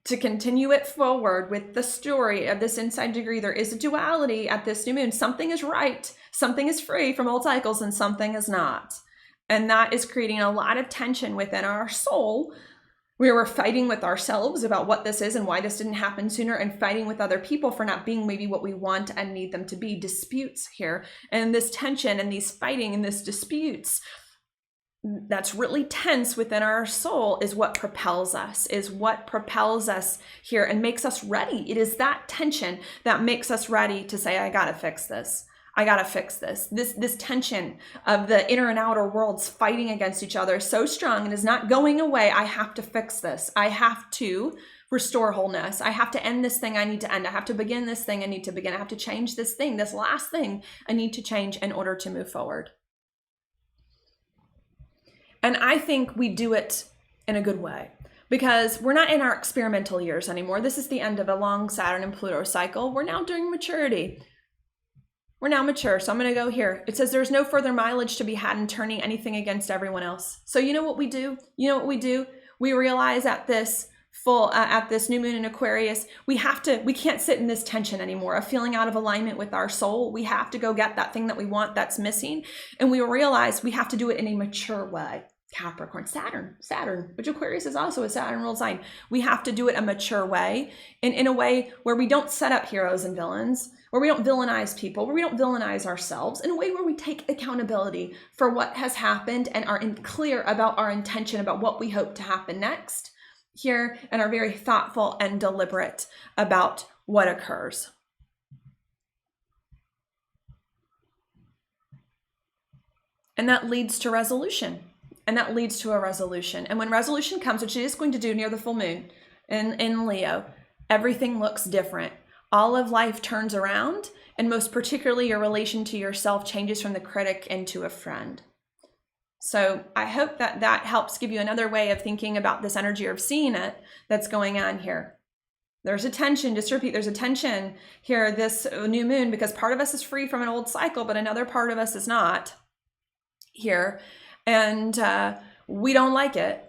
to continue it forward with the story of this inside degree, there is a duality at this new moon. Something is right, something is free from old cycles, and something is not. And that is creating a lot of tension within our soul. We were fighting with ourselves about what this is and why this didn't happen sooner, and fighting with other people for not being maybe what we want and need them to be. Disputes here. And this tension and these fighting and this disputes that's really tense within our soul is what propels us, here and makes us ready. It is that tension that makes us ready to say, I gotta fix this. I gotta fix this. This tension of the inner and outer worlds fighting against each other is so strong and is not going away. I have to fix this. I have to restore wholeness. I have to end this thing I need to end. I have to begin this thing I need to begin. I have to change this thing, this last thing I need to change in order to move forward. And I think we do it in a good way, because we're not in our experimental years anymore. This is the end of a long Saturn and Pluto cycle. We're now doing maturity. We're now mature. So I'm going to go here. It says there's no further mileage to be had in turning anything against everyone else. So you know what we do? We realize at this new moon in Aquarius, we can't sit in this tension anymore of feeling out of alignment with our soul. We have to go get that thing that we want that's missing. And we realize we have to do it in a mature way. Capricorn, Saturn, which Aquarius is also a Saturn ruled sign. We have to do it a mature way, and in a way where we don't set up heroes and villains, where we don't villainize people, where we don't villainize ourselves, in a way where we take accountability for what has happened and are clear about our intention about what we hope to happen next here, and are very thoughtful and deliberate about what occurs. And that leads to resolution. And that leads to a resolution. And when resolution comes, which it is going to do near the full moon in Leo, everything looks different. All of life turns around, and most particularly your relation to yourself changes from the critic into a friend. So I hope that helps give you another way of thinking about this energy, or of seeing it, that's going on here. There's a tension, just to repeat, there's a tension here this new moon, because part of us is free from an old cycle, but another part of us is not here. And we don't like it.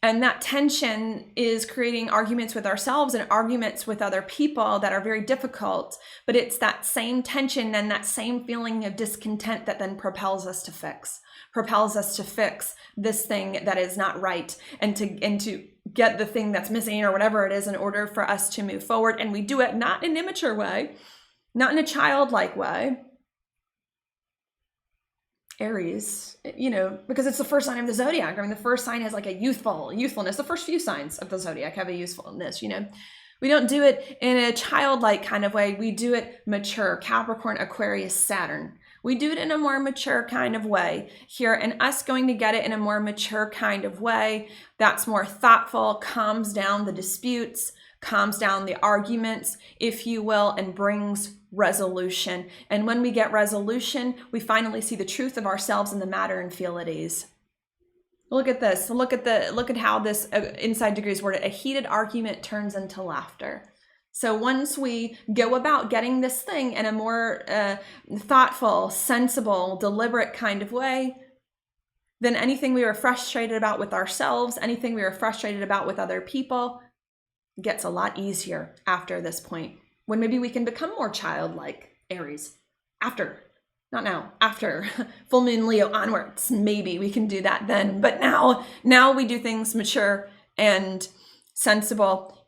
And that tension is creating arguments with ourselves and arguments with other people that are very difficult. But it's that same tension and that same feeling of discontent that then propels us to fix this thing that is not right, and to get the thing that's missing or whatever it is in order for us to move forward. And we do it not in an immature way, not in a childlike way. Aries, because it's the first sign of the zodiac. I mean, the first sign has like a youthfulness. The first few signs of the zodiac have a youthfulness, We don't do it in a childlike kind of way. We do it mature. Capricorn, Aquarius, Saturn. We do it in a more mature kind of way here, and us going to get it in a more mature kind of way that's more thoughtful, calms down the disputes, calms down the arguments, if you will, and brings resolution. And when we get resolution, we finally see the truth of ourselves in the matter and feel at ease. Look at this. Look at how this inside degree is worded. A heated argument turns into laughter. So once we go about getting this thing in a more thoughtful, sensible, deliberate kind of way, then anything we were frustrated about with ourselves, anything we were frustrated about with other people, gets a lot easier after this point, when maybe we can become more childlike. Aries, after, not now, after full moon Leo onwards, maybe we can do that then. But now we do things mature and sensible.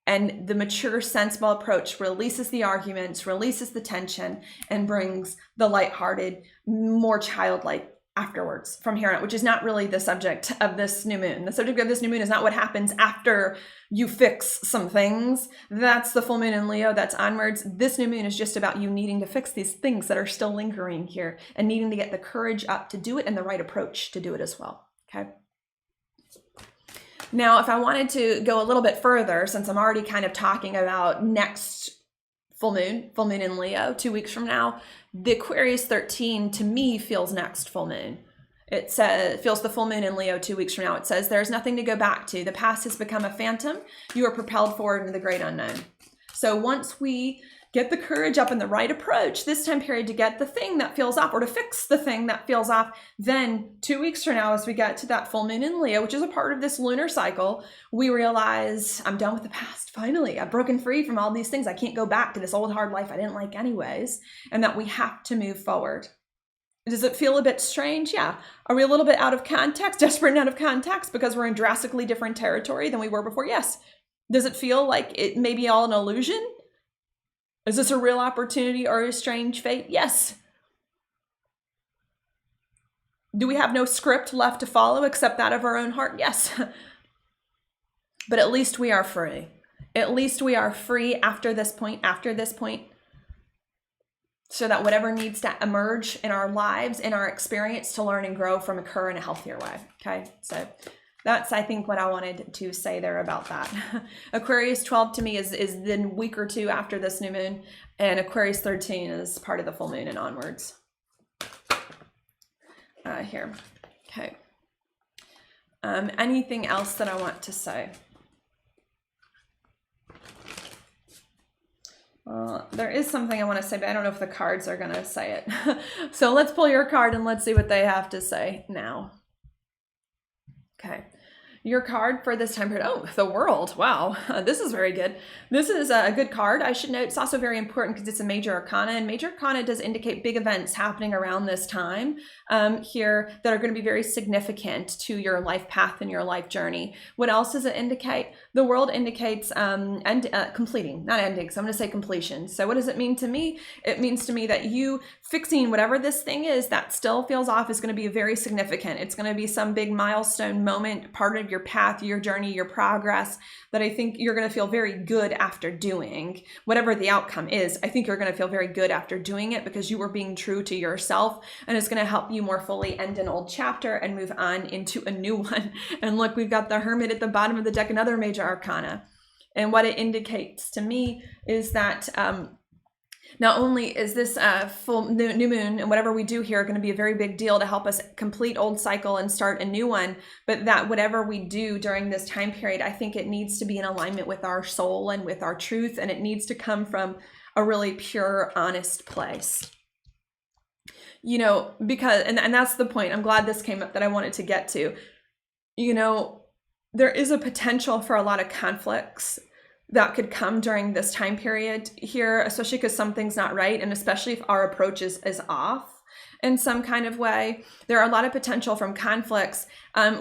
And the mature, sensible approach releases the arguments, releases the tension, and brings the lighthearted, more childlike afterwards from here on out, which is not really the subject of this new moon. The subject of this new moon is not what happens after you fix some things. That's the full moon in Leo, that's onwards. This new moon is just about you needing to fix these things that are still lingering here and needing to get the courage up to do it and the right approach to do it as well, okay? Now, if I wanted to go a little bit further, since I'm already kind of talking about next full moon in Leo, 2 weeks from now, the Aquarius 13 to me feels next full moon. It says, feels the full moon in Leo 2 weeks from now. It says, there's nothing to go back to. The past has become a phantom. You are propelled forward into the great unknown. So once we get the courage up and the right approach this time period to get the thing that feels off or to fix the thing that feels off, then 2 weeks from now, as we get to that full moon in Leo, which is a part of this lunar cycle, we realize I'm done with the past. Finally, I've broken free from all these things. I can't go back to this old hard life I didn't like anyways, and that we have to move forward. Does it feel a bit strange? Yeah. Are we a little bit out of context, desperate and out of context because we're in drastically different territory than we were before? Yes. Does it feel like it may be all an illusion? Is this a real opportunity or a strange fate? Yes. Do we have no script left to follow except that of our own heart? Yes. But at least we are free. At least we are free after this point, so that whatever needs to emerge in our lives, in our experience to learn and grow from occur in a healthier way. Okay. So that's, I think, what I wanted to say there about that. Aquarius 12 to me is the week or two after this new moon, and Aquarius 13 is part of the full moon and onwards. Here. Okay. Anything else that I want to say? There is something I want to say, but I don't know if the cards are going to say it. So let's pull your card and let's see what they have to say now. Okay. Your card for this time period. Oh, the World. Wow. This is very good. This is a good card. I should note it's also very important because it's a major arcana, and major arcana does indicate big events happening around this time here that are going to be very significant to your life path and your life journey. What else does it indicate? The World indicates completing, not ending. So I'm going to say completion. So what does it mean to me? It means to me that you fixing whatever this thing is that still feels off is going to be very significant. It's going to be some big milestone moment, part of your path, your journey, your progress, that I think you're going to feel very good after doing. Whatever the outcome is, I think you're going to feel very good after doing it because you were being true to yourself, and it's going to help you more fully end an old chapter and move on into a new one. And look, we've got the Hermit at the bottom of the deck, another major arcana. And what it indicates to me is that not only is this full new moon and whatever we do here going to be a very big deal to help us complete old cycle and start a new one, but that whatever we do during this time period, I think it needs to be in alignment with our soul and with our truth, and it needs to come from a really pure, honest place. You know, because, and that's the point. I'm glad this came up that I wanted to get to. You know, there is a potential for a lot of conflicts that could come during this time period here, especially because something's not right, and especially if our approach is off. in some kind of way. There are a lot of potential from conflicts,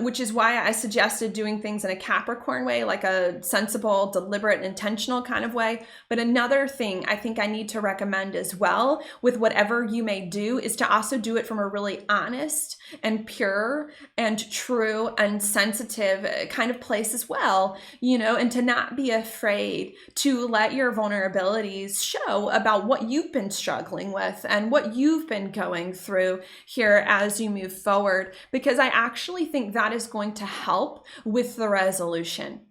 which is why I suggested doing things in a Capricorn way, like a sensible, deliberate, intentional kind of way. But another thing I think I need to recommend as well with whatever you may do is to also do it from a really honest and pure and true and sensitive kind of place as well, and to not be afraid to let your vulnerabilities show about what you've been struggling with and what you've been going through here as you move forward, because I actually think that is going to help with the resolution.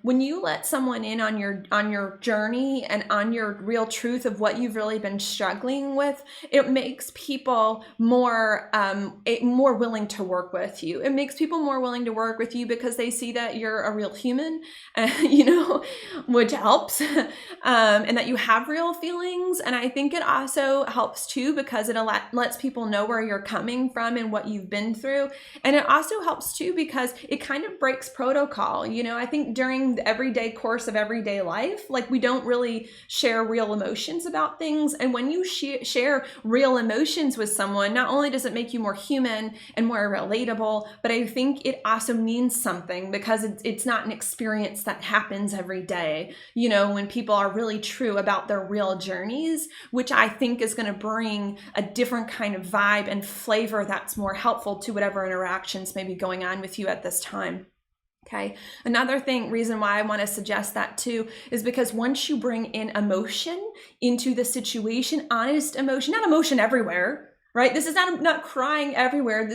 When you let someone in on your journey and on your real truth of what you've really been struggling with, it makes people more willing to work with you. It makes people more willing to work with you because they see that you're a real human, which helps, and that you have real feelings. And I think it also helps too because it lets people know where you're coming from and what you've been through. And it also helps too because it kind of breaks protocol. I think during the everyday course of everyday life, like we don't really share real emotions about things. And when you share real emotions with someone, not only does it make you more human and more relatable, but I think it also means something because it's not an experience that happens every day, when people are really true about their real journeys, which I think is going to bring a different kind of vibe and flavor that's more helpful to whatever interactions may be going on with you at this time. Okay. Another reason why I want to suggest that too, is because once you bring in emotion into the situation, honest emotion, not emotion everywhere, right? This is not crying everywhere.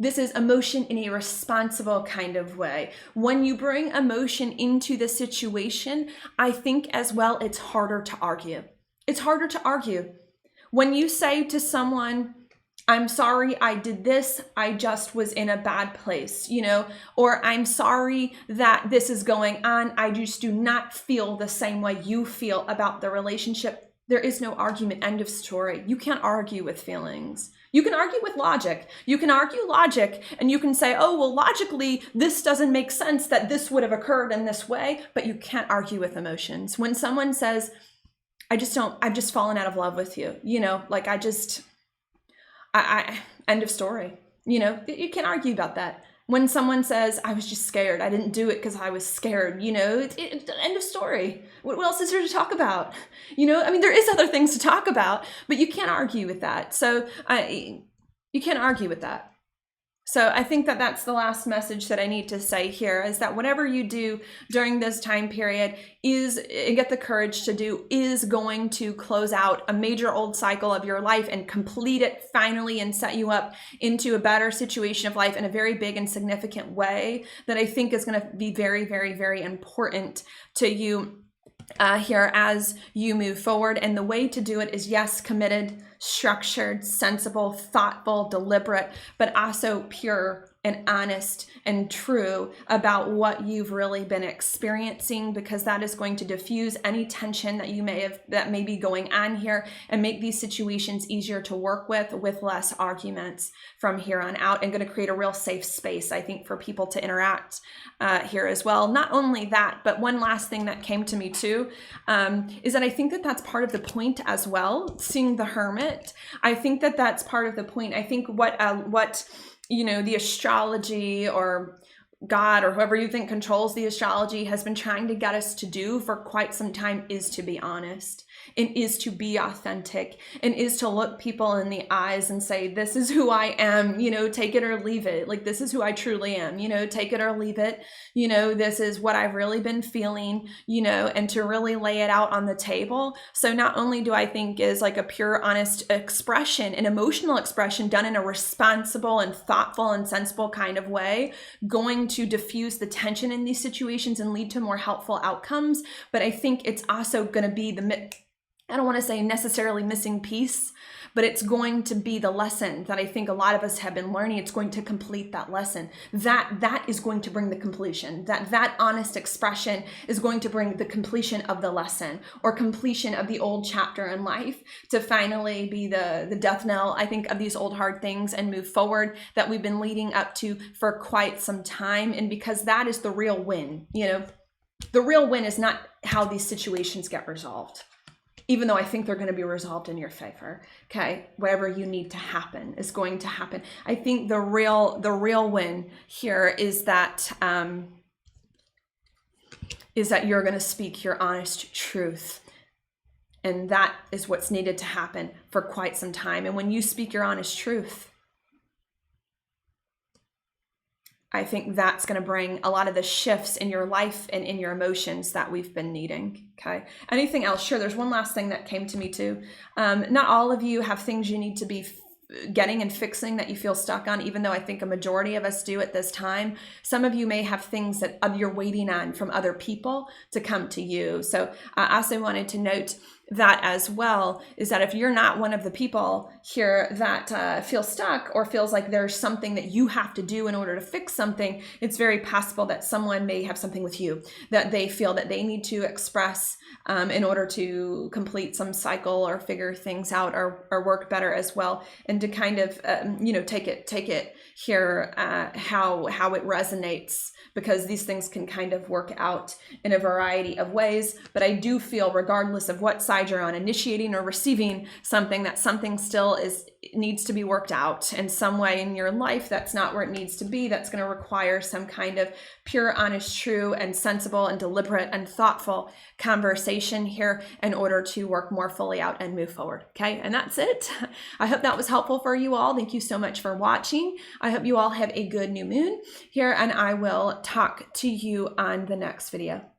This is emotion in a responsible kind of way. When you bring emotion into the situation, I think as well, it's harder to argue. It's harder to argue. When you say to someone, I'm sorry I did this, I just was in a bad place, or I'm sorry that this is going on, I just do not feel the same way you feel about the relationship. There is no argument, end of story. You can't argue with feelings. You can argue with logic. You can argue logic and you can say, oh, well, logically, this doesn't make sense that this would have occurred in this way, but you can't argue with emotions. When someone says, I've just fallen out of love with you, end of story. You can't argue about that. When someone says, I was just scared, I didn't do it because I was scared, end of story. What else is there to talk about? There is other things to talk about, but you can't argue with that. So you can't argue with that. So I think that that's the last message that I need to say here, is that whatever you do during this time period get the courage to do, is going to close out a major old cycle of your life and complete it finally and set you up into a better situation of life in a very big and significant way that I think is going to be very, very, very important to you here as you move forward. And the way to do it is, yes, committed, structured, sensible, thoughtful, deliberate, but also pure and honest and true about what you've really been experiencing, because that is going to diffuse any tension that may be going on here and make these situations easier to work with less arguments from here on out, and going to create a real safe space, I think, for people to interact here as well. Not only that, but one last thing that came to me too, is that I think that that's part of the point as well. Seeing the Hermit, I think that that's part of the point. I think what the astrology or God or whoever you think controls the astrology has been trying to get us to do for quite some time is to be honest, and is to be authentic, and is to look people in the eyes and say, this is who I am, take it or leave it. Like, this is who I truly am, take it or leave it. This is what I've really been feeling, and to really lay it out on the table. So not only do I think is like a pure, honest expression, an emotional expression done in a responsible and thoughtful and sensible kind of way, going to diffuse the tension in these situations and lead to more helpful outcomes. But I think it's also going to be I don't want to say necessarily missing piece, but it's going to be the lesson that I think a lot of us have been learning. It's going to complete that lesson. That is going to bring the completion. That honest expression is going to bring the completion of the lesson, or completion of the old chapter in life, to finally be the death knell, I think, of these old hard things and move forward that we've been leading up to for quite some time. And because that is the real win, the real win is not how these situations get resolved. even though I think they're going to be resolved in your favor. Okay, whatever you need to happen is going to happen. I think the real win here is that you're going to speak your honest truth. And that is what's needed to happen for quite some time. And when you speak your honest truth, I think that's going to bring a lot of the shifts in your life and in your emotions that we've been needing. Okay. Anything else? Sure. There's one last thing that came to me too. Not all of you have things you need to be getting and fixing that you feel stuck on, even though I think a majority of us do at this time. Some of you may have things that you're waiting on from other people to come to you. So I also wanted to note that as well, is that if you're not one of the people here that feel stuck or feels like there's something that you have to do in order to fix something, it's very possible that someone may have something with you that they feel that they need to express in order to complete some cycle or figure things out or work better as well, and to kind of take it here how it resonates, because these things can kind of work out in a variety of ways. But I do feel, regardless of what side you're on, initiating or receiving something, that something still needs to be worked out in some way in your life that's not where it needs to be. That's going to require some kind of pure, honest, true, and sensible and deliberate and thoughtful conversation here in order to work more fully out and move forward. Okay, and that's it. I hope that was helpful for you all. Thank you so much for watching. I hope you all have a good new moon here, and I will talk to you on the next video.